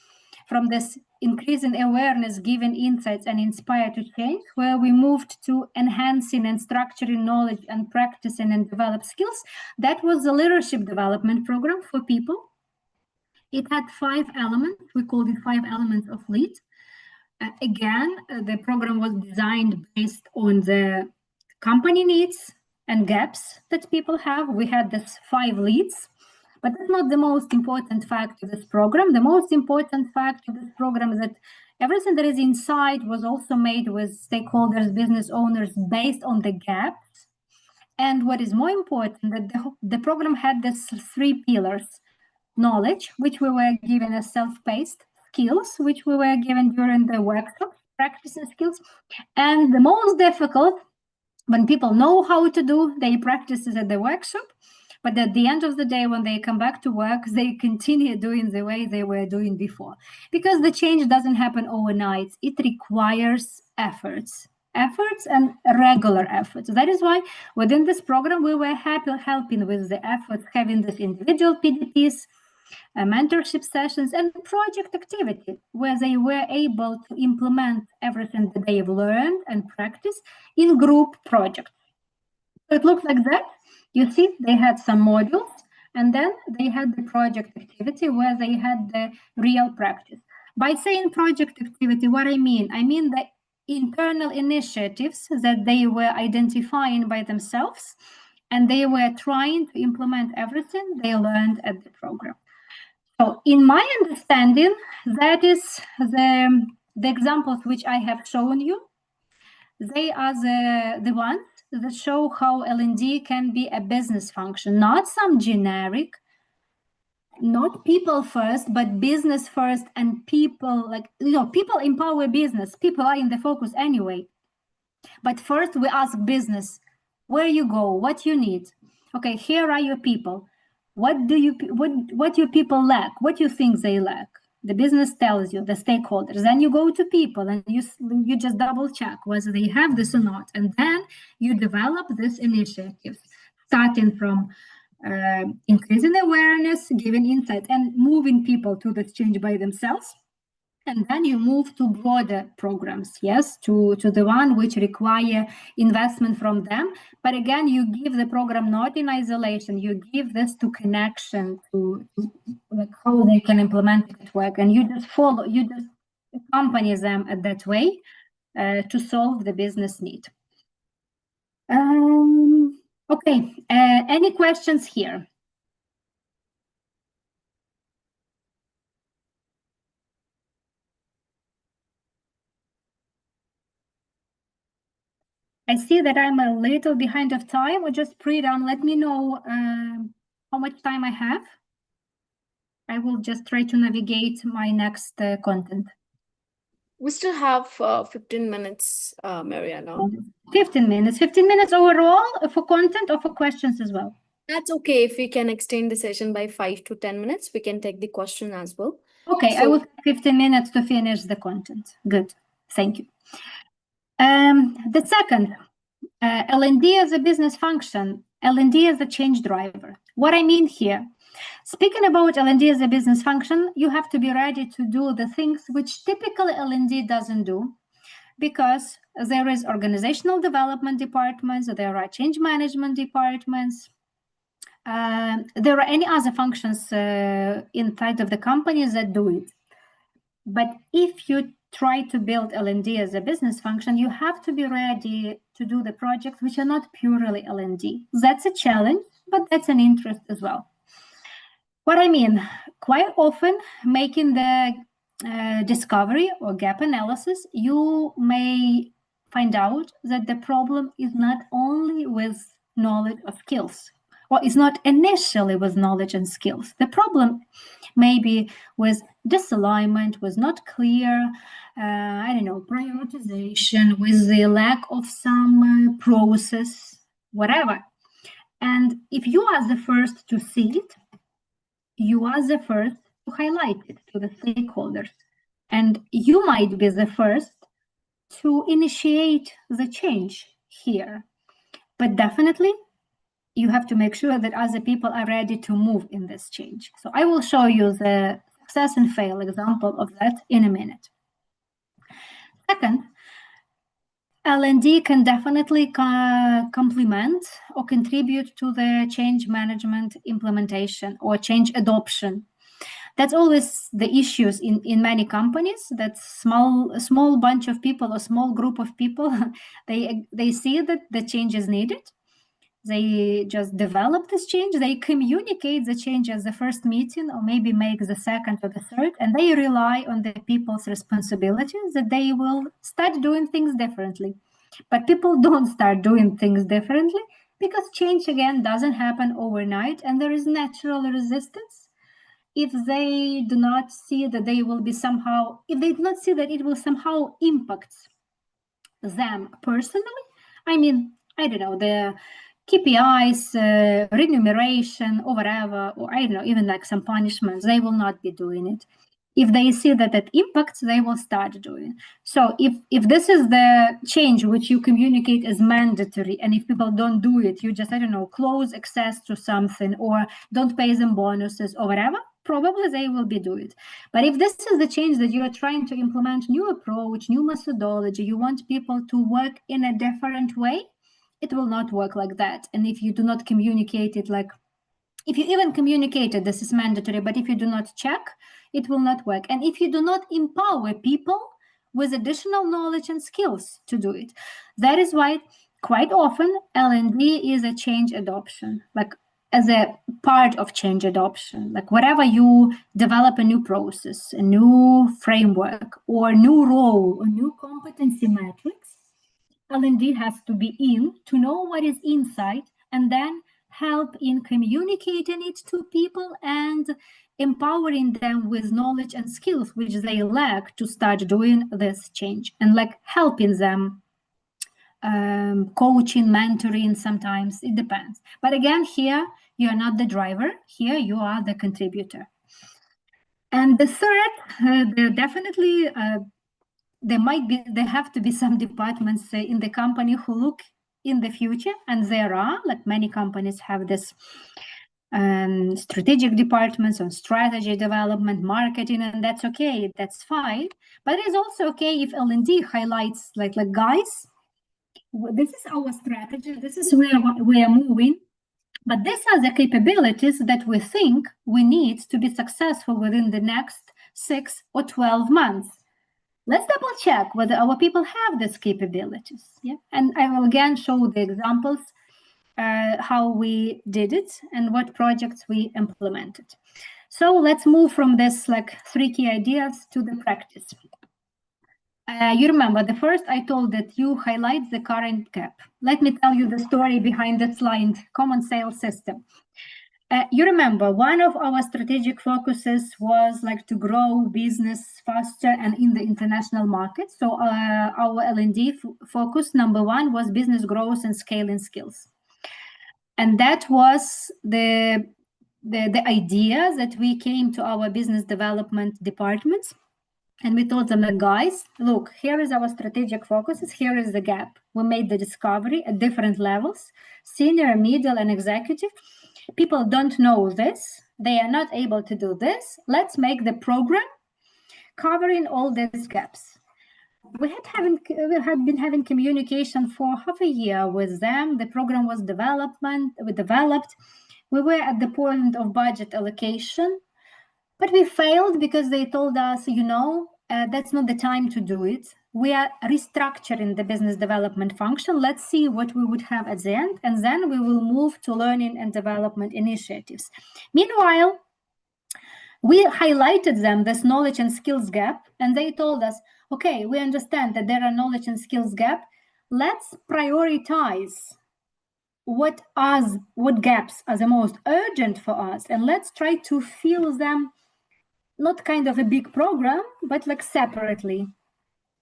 from this increasing awareness, giving insights and inspire to change, where we moved to enhancing and structuring knowledge and practicing and develop skills, that was the leadership development program for people. It had 5 elements. We called it 5 elements of lead. Again, the program was designed based on the company needs and gaps that people have. We had this 5 leads, but that's not the most important fact of this program. The most important fact of this program is that everything that is inside was also made with stakeholders, business owners, based on the gaps. And what is more important, that the program had these 3 pillars: knowledge, which we were given as self-paced; skills, which we were given during the workshop, practicing skills; and the most difficult, when people know how to do, they practice it at the workshop, but at the end of the day, when they come back to work, they continue doing the way they were doing before. Because the change doesn't happen overnight. It requires efforts and regular efforts. That is why within this program, we were helping with the efforts, having this individual PDPs, mentorship sessions, and project activity, where they were able to implement everything that they've learned and practiced in group projects. So it looks like that. You see, they had some modules, and then they had the project activity where they had the real practice. By saying project activity, what I mean the internal initiatives that they were identifying by themselves, and they were trying to implement everything they learned at the program. So in my understanding, that is the examples which I have shown you. They are the ones that show how L&D can be a business function, not some generic, not people first, but business first, and people, people empower business. People are in the focus anyway. But first we ask business, where you go, what you need. Okay, here are your people. What your people lack? What you think they lack? The business tells you, the stakeholders. Then you go to people and you just double check whether they have this or not. And then you develop this initiative, starting from increasing awareness, giving insight, and moving people to this change by themselves. And then you move to broader programs, yes, to the one which require investment from them. But again, you give the program not in isolation. You give this to connection, to how they can implement it at work. And you just accompany them at that way to solve the business need. Okay, any questions here? I see that I'm a little behind of time, or just pre-run. Let me know how much time I have. I will just try to navigate my next content. We still have 15 minutes, Mariana. 15 minutes. 15 minutes overall for content or for questions as well? That's okay. If we can extend the session by 5 to 10 minutes, we can take the question as well. Okay, I will take 15 minutes to finish the content. Good. Thank you. The second, L&D as a business function, L&D as a change driver. What I mean here, speaking about L&D as a business function, you have to be ready to do the things which typically L&D doesn't do, because there is organizational development departments, there are change management departments, there are any other functions inside of the companies that do it. But if you try to build L&D as a business function, you have to be ready to do the projects which are not purely L&D. That's a challenge, but that's an interest as well. What I mean, quite often making the discovery or gap analysis, you may find out that the problem is not only with knowledge or skills, or is not initially with knowledge and skills. The problem may be with disalignment, with not clear, I don't know, prioritization, with the lack of some process, whatever. And if you are the first to see it, you are the first to highlight it to the stakeholders. And you might be the first to initiate the change here. But definitely, you have to make sure that other people are ready to move in this change. So I will show you the success and fail example of that in a minute. Second, L&D can definitely complement or contribute to the change management implementation or change adoption. That's always the issues in many companies, that a small bunch of people, a small group of people, they see that the change is needed. They just develop this change, they communicate the change as the first meeting, or maybe make the second or the third, and they rely on the people's responsibilities that they will start doing things differently. But people don't start doing things differently because change, again, doesn't happen overnight, and there is natural resistance. If they do not see that they will be somehow, if they do not see that it will somehow impact them personally, I mean, I don't know, the KPIs, remuneration, or whatever, or I don't know, even like some punishments, they will not be doing it. If they see that it impacts, they will start doing. So if this is the change which you communicate as mandatory, and if people don't do it, you just, I don't know, close access to something or don't pay them bonuses or whatever, probably they will be doing it. But if this is the change that you are trying to implement, new approach, new methodology, you want people to work in a different way, it will not work like that. And if you do not communicate it, like if you even communicate it, this is mandatory, but if you do not check, it will not work. And if you do not empower people with additional knowledge and skills to do it, that is why quite often L&D is a change adoption, like as a part of change adoption. Like whatever you develop a new process, a new framework, or new role, or new competency matrix, L&D has to be in to know what is inside and then help in communicating it to people and empowering them with knowledge and skills which they lack to start doing this change, and like helping them, coaching, mentoring, sometimes it depends. But again, here you are not the driver, here you are the contributor. And the third, there definitely there have to be some departments in the company who look in the future, and there are, like many companies have this strategic departments on strategy development, marketing, and that's okay, that's fine. But it is also okay if L&D highlights like guys, this is our strategy, this is where we are moving, but these are the capabilities that we think we need to be successful within the next 6 or 12 months. Let's double check whether our people have these capabilities. Yeah, and I will again show the examples, how we did it and what projects we implemented. So let's move from this like 3 key ideas to the practice. You remember the first I told that you highlight the current gap. Let me tell you the story behind that slide, common sales system. You remember one of our strategic focuses was like to grow business faster and in the international market. So our L&D focus number 1 was business growth and scaling skills. And that was the idea that we came to our business development departments and we told them, guys, look, here is our strategic focuses, here is the gap. We made the discovery at different levels, senior, middle, and executive. People don't know this. They are not able to do this. Let's make the program covering all these gaps. We had been having communication for half a year with them. The program was developed. We were at the point of budget allocation, but we failed because they told us, you know, that's not the time to do it. We are restructuring the business development function. Let's see what we would have at the end, and then we will move to learning and development initiatives. Meanwhile, we highlighted them this knowledge and skills gap, and they told us, okay, we understand that there are knowledge and skills gap. Let's prioritize what gaps are the most urgent for us, and let's try to fill them, not kind of a big program, but like separately.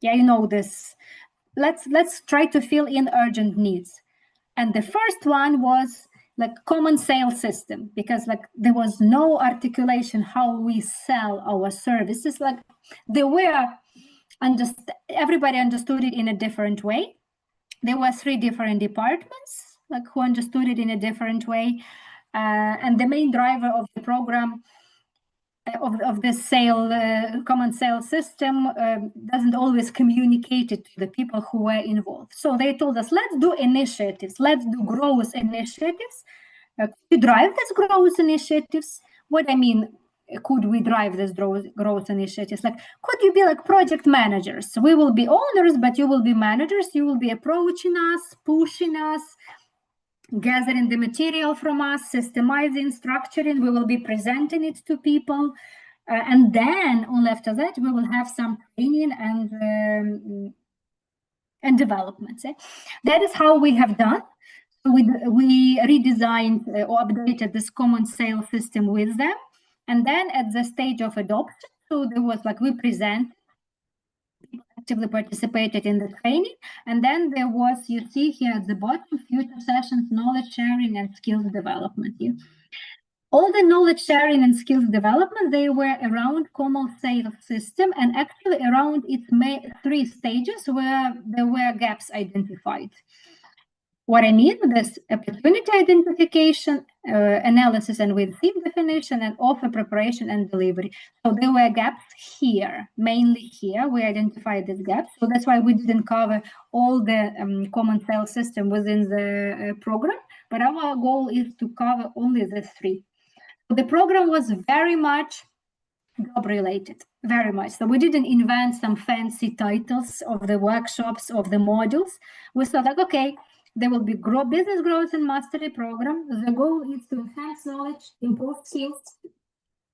Yeah, you know this. Let's try to fill in urgent needs. And the first one was like common sales system, because like there was no articulation how we sell our services. Like everybody understood it in a different way. There were 3 different departments like who understood it in a different way, and the main driver of the program of the common sales system doesn't always communicate it to the people who were involved. So they told us, let's do initiatives, let's do growth initiatives. To drive these growth initiatives, what I mean, could we drive these growth initiatives? Like, could you be like project managers? We will be owners, but you will be managers. You will be approaching us, pushing us, gathering the material from us, systemizing, structuring. We will be presenting it to people. And then only after that, we will have some training and development. That is how we have done. We redesigned or updated this common sales system with them. And then at the stage of adoption, so there was like we present, actively participated in the training. And then there was, you see here at the bottom, future sessions, knowledge sharing and skills development. All the knowledge sharing and skills development, they were around common sales system, and actually around its 3 stages where there were gaps identified. What I mean, this opportunity identification, analysis and with theme definition, and offer preparation and delivery. So there were gaps here, mainly here. We identified these gaps. So that's why we didn't cover all the common sales system within the program, but our goal is to cover only the 3. So the program was very much job related, very much. So we didn't invent some fancy titles of the workshops, of the modules. We thought like, okay, there will be business growth and mastery program. The goal is to enhance knowledge, improve skills,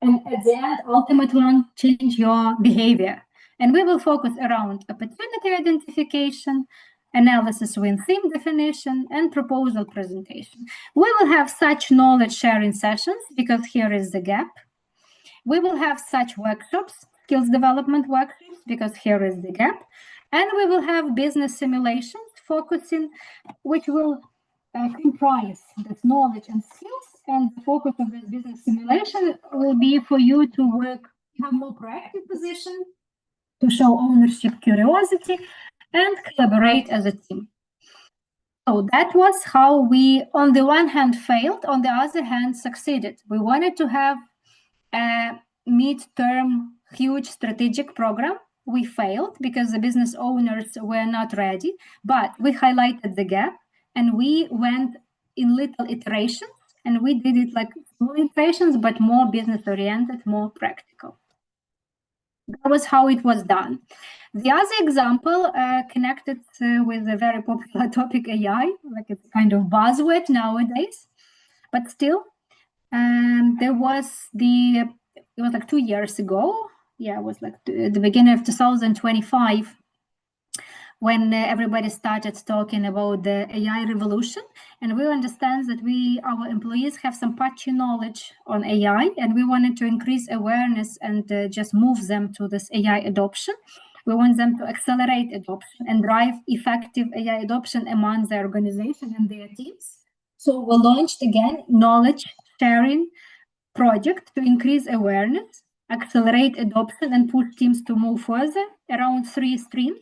and at the end, ultimate one, change your behavior. And we will focus around opportunity identification, analysis with theme definition, and proposal presentation. We will have such knowledge sharing sessions because here is the gap. We will have such workshops, skills development workshops, because here is the gap. And we will have business simulations focusing, which will comprise this knowledge and skills. And the focus of this business simulation will be for you to work, have more proactive position, to show ownership, curiosity, and collaborate as a team. So that was how we, on the one hand, failed, on the other hand, succeeded. We wanted to have a mid-term, huge strategic program. We failed because the business owners were not ready, but we highlighted the gap and we went in little iterations, and we did it like small iterations, but more business-oriented, more practical. That was how it was done. The other example connected with a very popular topic, AI, like it's kind of buzzword nowadays, but still, it was like 2 years ago. Yeah, it was like the beginning of 2025 when everybody started talking about the AI revolution, and we understand that our employees have some patchy knowledge on AI, and we wanted to increase awareness and just move them to this AI adoption. We want them to accelerate adoption and drive effective AI adoption among their organization and their teams. So we launched again knowledge sharing project to increase awareness, accelerate adoption, and push teams to move further around 3 streams.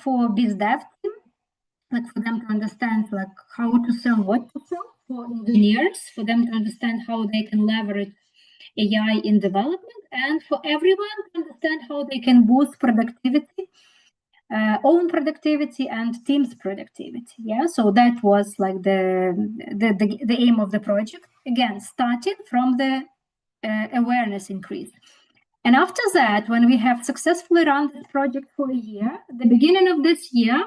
For biz dev team, like for them to understand like how to sell, what to sell. For engineers, for them to understand how they can leverage AI in development, and for everyone to understand how they can boost productivity, own productivity and team's productivity. Yeah, so that was like the aim of the project. Again, starting from the awareness increase. And after that, when we have successfully run this project for a year, at the beginning of this year,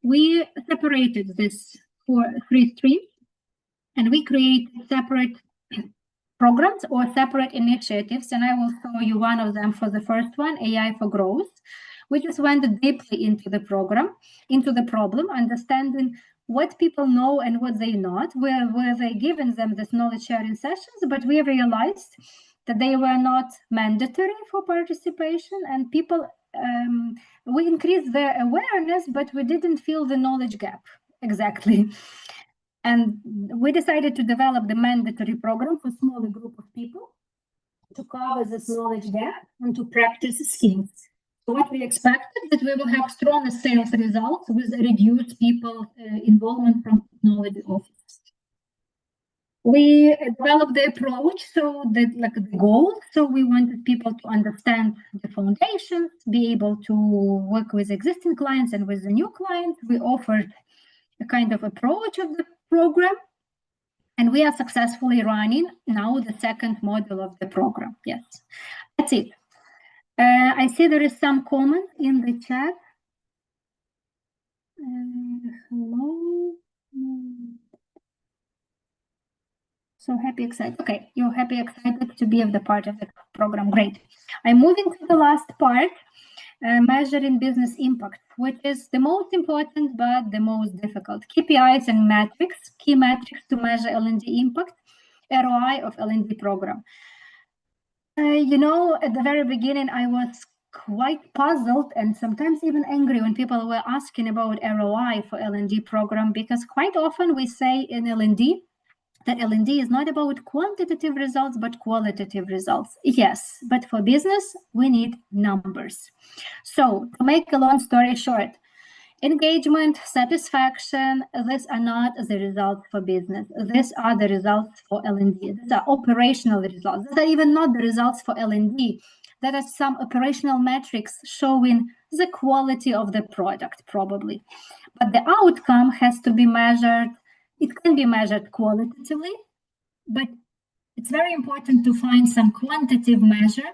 we separated this for 3 streams, and we created separate programs or separate initiatives. And I will show you one of them for the first one, AI for Growth, which just went deeply into the program, into the problem, understanding what people know and what they not, where they given them this knowledge sharing sessions, but we realized that they were not mandatory for participation, and people, we increased their awareness, but we didn't feel the knowledge gap exactly. And we decided to develop the mandatory program for a smaller group of people to cover this knowledge gap and to practice skills. So what we expected that we will have stronger sales results with reduced people involvement from technology office. We developed the approach, so that like the goal. So we wanted people to understand the foundations, be able to work with existing clients and with the new clients. We offered a kind of approach of the program, and we are successfully running now the second module of the program. Yes, that's it. I see there is some comment in the chat. Hello. So happy, excited. Okay, you're happy, excited to be of the part of the program. Great. I'm moving to the last part, measuring business impact, which is the most important but the most difficult. KPIs and metrics, key metrics to measure L&D impact, ROI of L&D program. You know, at the very beginning, I was quite puzzled and sometimes even angry when people were asking about ROI for L&D program, because quite often we say in L&D that L&D is not about quantitative results, but qualitative results. Yes, but for business, we need numbers. So to make a long story short, engagement, satisfaction, these are not the results for business. These are the results for L&D. These are operational results. These are even not the results for L&D. There are some operational metrics showing the quality of the product, probably. But the outcome has to be measured. It can be measured qualitatively, but it's very important to find some quantitative measure,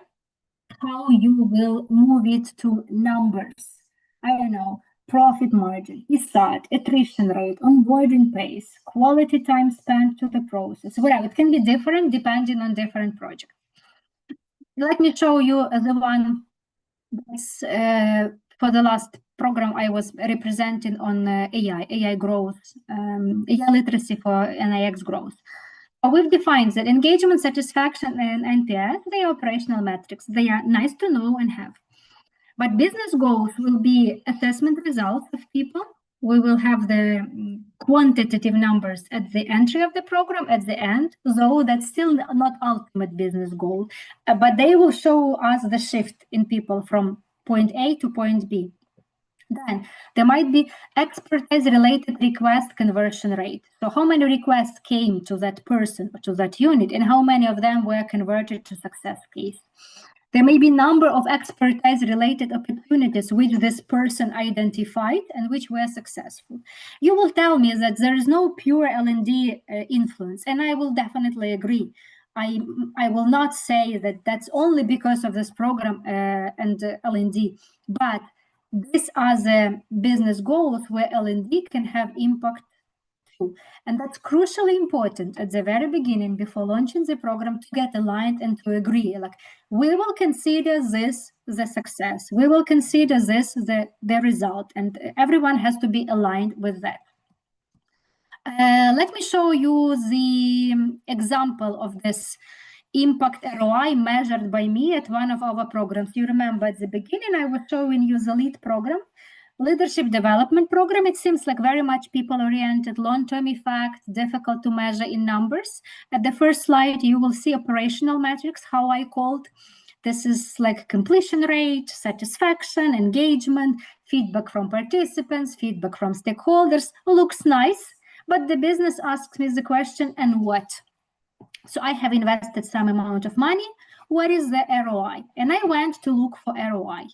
how you will move it to numbers. I don't know, profit margin, ESAT, attrition rate, onboarding pace, quality time spent to the process. Well, it can be different depending on different projects. Let me show you the one that's for the last program I was representing on AI growth, AI literacy for NIX growth. We've defined that engagement, satisfaction, and NPS, they are operational metrics. They are nice to know and have. But business goals will be assessment results of people. We will have the quantitative numbers at the entry of the program, at the end, though that's still not ultimate business goal, but they will show us the shift in people from point A to point B. Then there might be expertise-related request conversion rate. So how many requests came to that person or to that unit, and how many of them were converted to success case? There may be number of expertise-related opportunities which this person identified and which were successful. You will tell me that there is no pure L&D influence, and I will definitely agree. I will not say that that's only because of this program and L&D, but these are the business goals where L&D can have impact too. And that's crucially important at the very beginning before launching the program to get aligned and to agree. Like, we will consider this the success. We will consider this the result, and everyone has to be aligned with that. Let me show you the example of this impact ROI measured by me at one of our programs. You remember at the beginning, I was showing you the LEAD program, leadership development program. It seems like very much people-oriented, long-term effect, difficult to measure in numbers. At the first slide, you will see operational metrics, how I called. This is like completion rate, satisfaction, engagement, feedback from participants, feedback from stakeholders. Looks nice, but the business asks me the question, and what? So I have invested some amount of money. What is the ROI? And I went to look for ROI.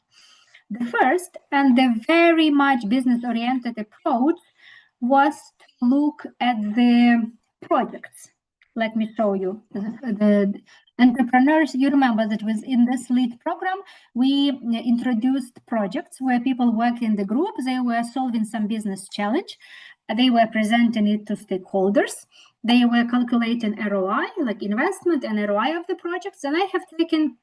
The first and the very much business-oriented approach was to look at the projects. Let me show you. The entrepreneurs, you remember that within this LEAD program, we introduced projects where people work in the group. They were solving some business challenge. They were presenting it to stakeholders. They were calculating ROI, like investment and ROI of the projects. And I have taken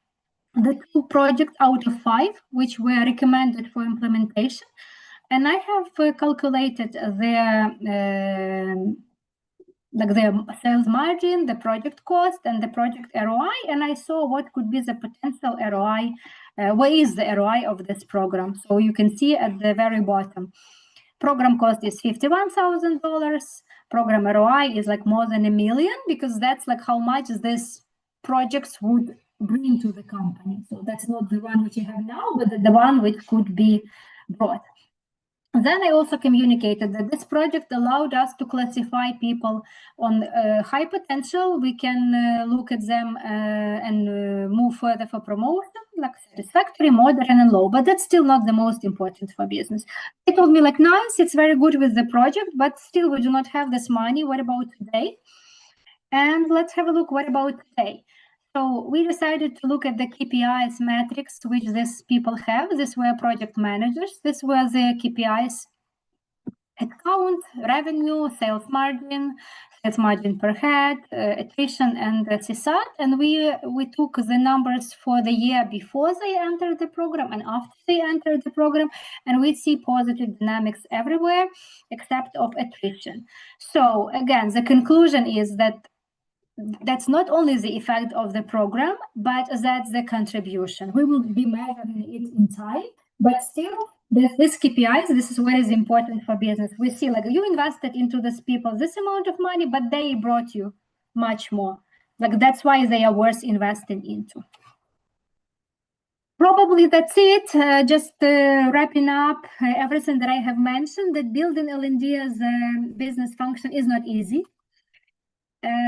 the 2 projects out of 5, which were recommended for implementation. And I have calculated their sales margin, the project cost, and the project ROI, and I saw what could be the potential ROI, what is the ROI of this program. So you can see at the very bottom, program cost is $51,000, program ROI is like more than $1 million, because that's like how much this projects would bring to the company. So that's not the one which you have now, but the one which could be brought. Then I also communicated that this project allowed us to classify people on high potential. We can look at them and move further for promotion, like satisfactory, moderate, and low. But that's still not the most important for business. They told me, like, nice, it's very good with the project, but still we do not have this money. What about today? And let's have a look, what about today? So we decided to look at the KPIs metrics which these people have. These were project managers. This were the KPIs: headcount, revenue, sales margin per head, attrition, and CSAT. And we took the numbers for the year before they entered the program and after they entered the program, and we see positive dynamics everywhere except of attrition. So again, the conclusion is that that's not only the effect of the program, but that's the contribution. We will be measuring it in time, but still, this KPIs, this is what is important for business. We see, like, you invested into these people this amount of money, but they brought you much more. Like, that's why they are worth investing into. Probably that's it. Just wrapping up everything that I have mentioned, that building L&D as a business function is not easy.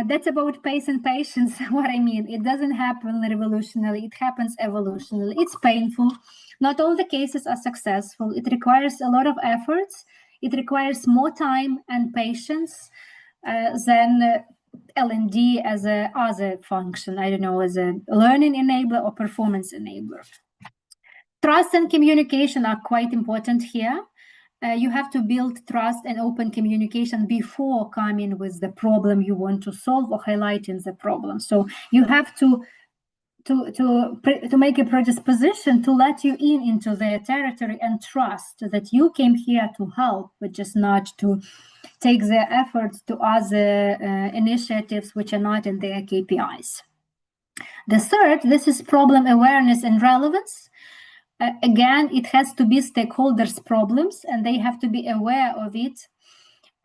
That's about pace and patience. What I mean, it doesn't happen revolutionarily, it happens evolutionally. It's painful. Not all the cases are successful. It requires a lot of efforts. It requires more time and patience than L&D as a other function, I don't know, as a learning enabler or performance enabler. Trust and communication are quite important here. You have to build trust and open communication before coming with the problem you want to solve or highlighting the problem. So you have to make a predisposition to let you into their territory and trust that you came here to help, but just not to take their efforts to other initiatives which are not in their KPIs. The third, this is problem awareness and relevance. Again, it has to be stakeholders' problems, and they have to be aware of it.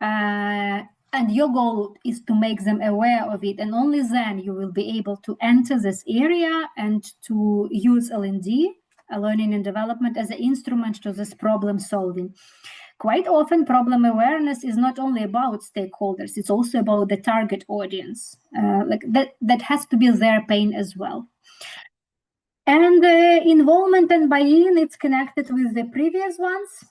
And your goal is to make them aware of it, and only then you will be able to enter this area and to use L&D, learning and development, as an instrument to this problem solving. Quite often, problem awareness is not only about stakeholders; it's also about the target audience. Like that has to be their pain as well. And involvement and buy-in, it's connected with the previous ones.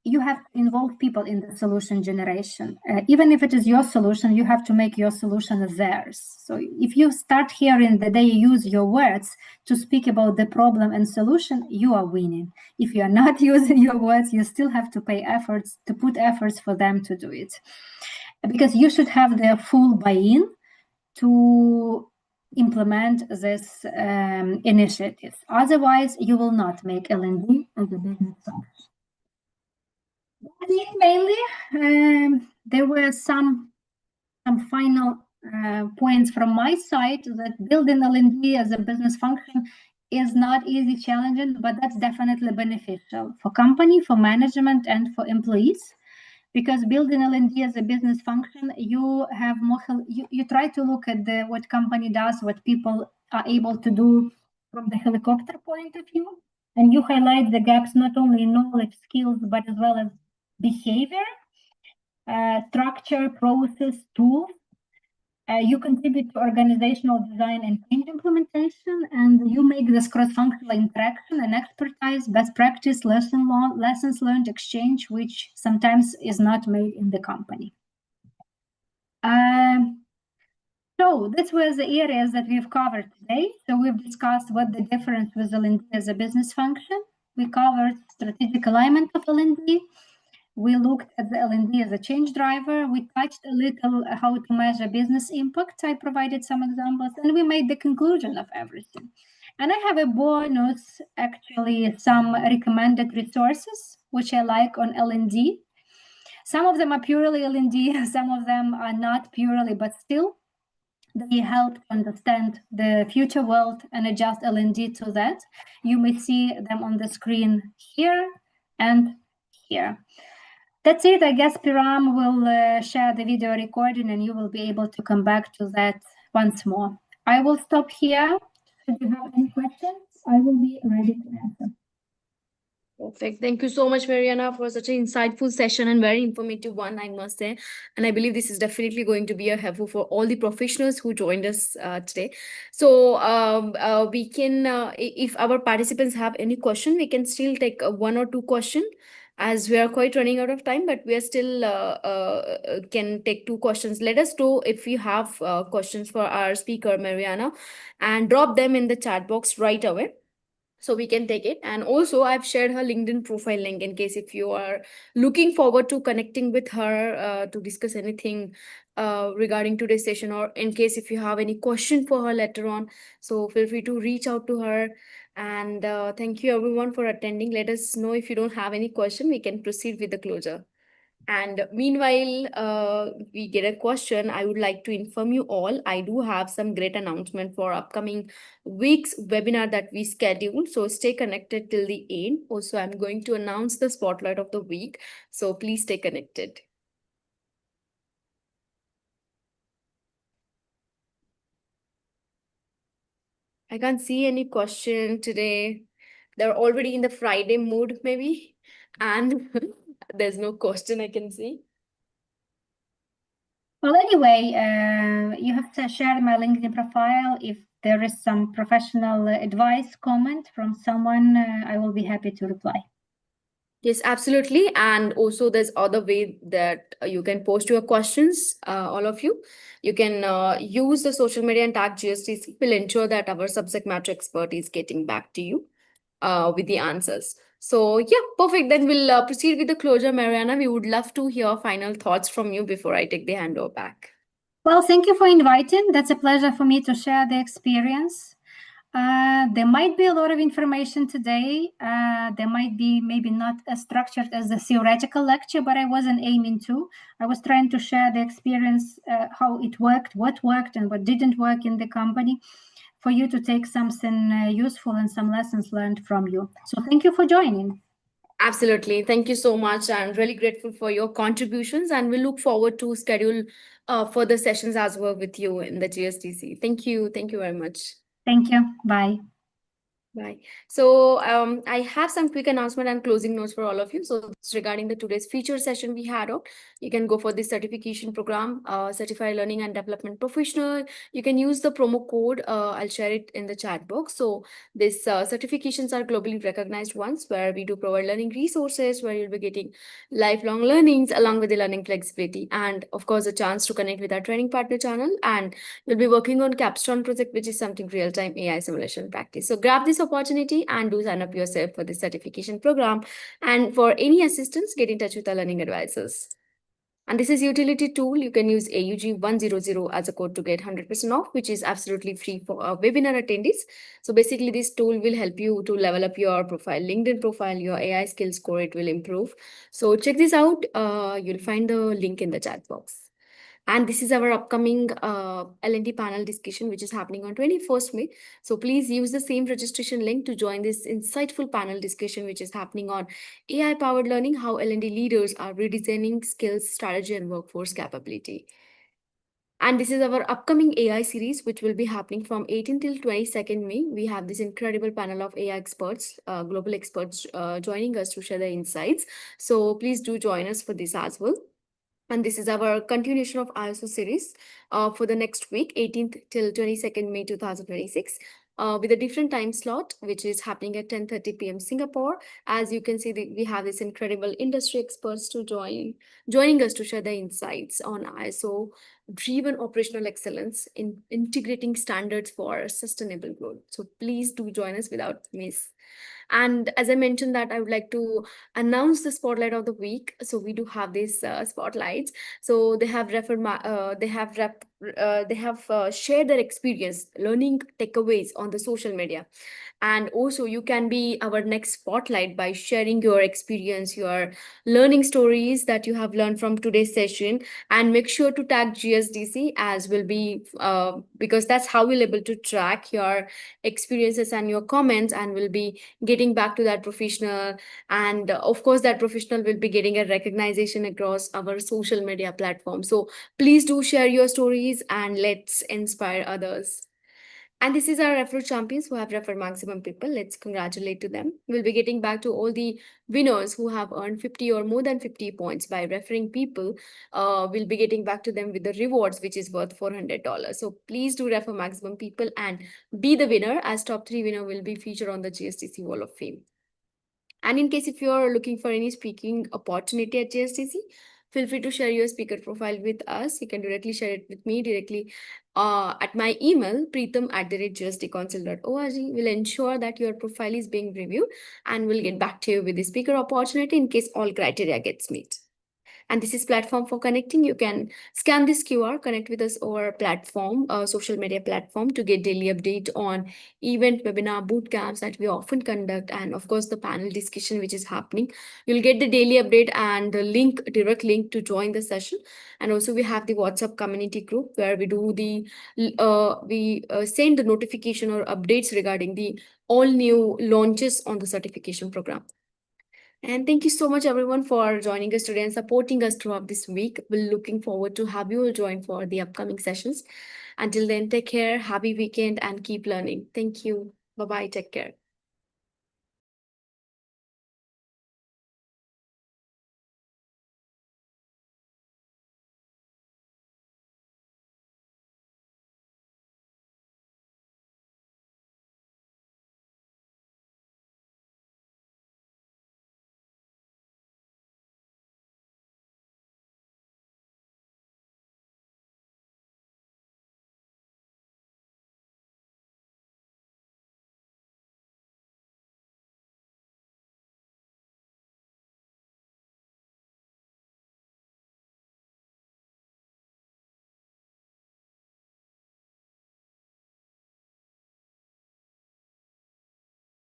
You have to involve people in the solution generation. Even if it is your solution, you have to make your solution theirs. So if you start hearing that they use your words to speak about the problem and solution, you are winning. If you are not using your words, you still have to put efforts for them to do it. Because you should have their full buy-in to implement this initiatives. Otherwise, you will not make L&D as a business function. That's it mainly. There were some final points from my side, that building L&D as a business function is not easy, challenging, but that's definitely beneficial for company, for management, and for employees. Because building L&D as a business function, you have more. You try to look at what company does, what people are able to do from the helicopter point of view, and you highlight the gaps not only in knowledge, skills, but as well as behavior, structure, process, tools. You contribute to organizational design and change implementation, and you make this cross-functional interaction and expertise, best practice, lessons learned exchange, which sometimes is not made in the company. So this was the areas that we've covered today. So we've discussed what the difference with L&D as a business function. We covered strategic alignment of L&D. We looked at the L&D as a change driver. We touched a little how to measure business impact. I provided some examples, and we made the conclusion of everything. And I have a bonus, actually, some recommended resources, which I like on L&D. Some of them are purely L&D, some of them are not purely, but still, they help understand the future world and adjust L&D to that. You may see them on the screen here and here. That's it. I guess Piram will share the video recording and you will be able to come back to that once more. I will stop here. If you have any questions, I will be ready to answer. Perfect. Thank you so much, Mariana, for such an insightful session and very informative one, I must say. And I believe this is definitely going to be a helpful for all the professionals who joined us today. So we can, if our participants have any question, we can still take one or two questions, as we are quite running out of time, but we are still can take two questions. Let us know if you have questions for our speaker, Mariana, and drop them in the chat box right away, so we can take it. And also I've shared her LinkedIn profile link in case if you are looking forward to connecting with her to discuss anything regarding today's session, or in case if you have any question for her later on, so feel free to reach out to her. And thank you everyone for attending. Let us know if you don't have any question, we can proceed with the closure. And meanwhile, we get a question. I would like to inform you all, I do have some great announcement for upcoming week's webinar that we scheduled. So stay connected till the end. Also, I'm going to announce the spotlight of the week. So please stay connected. I can't see any question today. They're already in the Friday mood, maybe. And there's no question I can see. Well, anyway, you have to share my LinkedIn profile. If there is some professional advice, comment from someone, I will be happy to reply. Yes, absolutely. And also there's other way that you can post your questions, all of you. You can use the social media and tag GSDC. Will ensure that our subject matter expert is getting back to you with the answers. So yeah, perfect. Then we'll proceed with the closure, Mariana. We would love to hear final thoughts from you before I take the handover back. Well, thank you for inviting. That's a pleasure for me to share the experience. There might be a lot of information today. There might be maybe not as structured as the theoretical lecture, but I wasn't aiming to. I was trying to share the experience, how it worked, what worked and what didn't work in the company, for you to take something useful and some lessons learned from you. So thank you for joining. Absolutely. Thank you so much. I'm really grateful for your contributions, and we look forward to schedule further sessions as well with you in the GSDC. Thank you. Thank you very much. Thank you. Bye. Bye. So I have some quick announcement and closing notes for all of you. So regarding the today's feature session we had out, you can go for this certification program, Certified Learning and Development Professional. You can use the promo code. I'll share it in the chat box. So these certifications are globally recognized ones where we do provide learning resources, where you'll be getting lifelong learnings along with the learning flexibility, and of course a chance to connect with our training partner channel. And we'll be working on Capstone project, which is something real-time AI simulation practice. So grab this opportunity and do sign up yourself for this certification program. And for any assistance, get in touch with our learning advisors. And this is utility tool. You can use AUG100 as a code to get 100% off, which is absolutely free for our webinar attendees. So basically, this tool will help you to level up your profile, LinkedIn profile, your AI skills score. It will improve. So check this out. You'll find the link in the chat box. And this is our upcoming L&D panel discussion, which is happening on 21st May. So please use the same registration link to join this insightful panel discussion, which is happening on AI-powered learning, how L&D leaders are redesigning skills, strategy, and workforce capability. And this is our upcoming AI series, which will be happening from 18 till 22nd May. We have this incredible panel of AI experts, global experts joining us to share their insights. So please do join us for this as well. And this is our continuation of ISO series for the next week, 18th till 22nd May 2026, with a different time slot, which is happening at 10:30 p.m. Singapore. As you can see, we have this incredible industry experts to joining us to share their insights on ISO driven operational excellence in integrating standards for sustainable growth. So please do join us without miss. And as I mentioned that I would like to announce the spotlight of the week. So we do have these spotlights. So they have shared their experience learning takeaways on the social media. And also you can be our next spotlight by sharing your experience, your learning stories that you have learned from today's session, and make sure to tag GSDC as will be because that's how we'll able to track your experiences and your comments, and we'll be getting back to that professional. And of course that professional will be getting a recognition across our social media platform. So please do share your stories and let's inspire others. And this is our referral champions who have referred maximum people. Let's congratulate to them. We'll be getting back to all the winners who have earned 50 or more than 50 points by referring people. We'll be getting back to them with the rewards, which is worth $400. So please do refer maximum people and be the winner, as top 3 winner will be featured on the GSDC Wall of Fame. And in case if you're looking for any speaking opportunity at GSDC, feel free to share your speaker profile with us. You can directly share it with me directly at my email, preetam@gsdcouncil.org. We'll ensure that your profile is being reviewed and we'll get back to you with the speaker opportunity in case all criteria gets met. And this is platform for connecting. You can scan this QR, connect with us over platform, social media platform, to get daily update on event, webinar, boot camps that we often conduct, and of course the panel discussion which is happening. You'll get the daily update and the link, direct link to join the session. And also we have the WhatsApp community group where we do the send the notification or updates regarding the all new launches on the certification program. And thank you so much, everyone, for joining us today and supporting us throughout this week. We're looking forward to have you all join for the upcoming sessions. Until then, take care, happy weekend, and keep learning. Thank you. Bye-bye. Take care.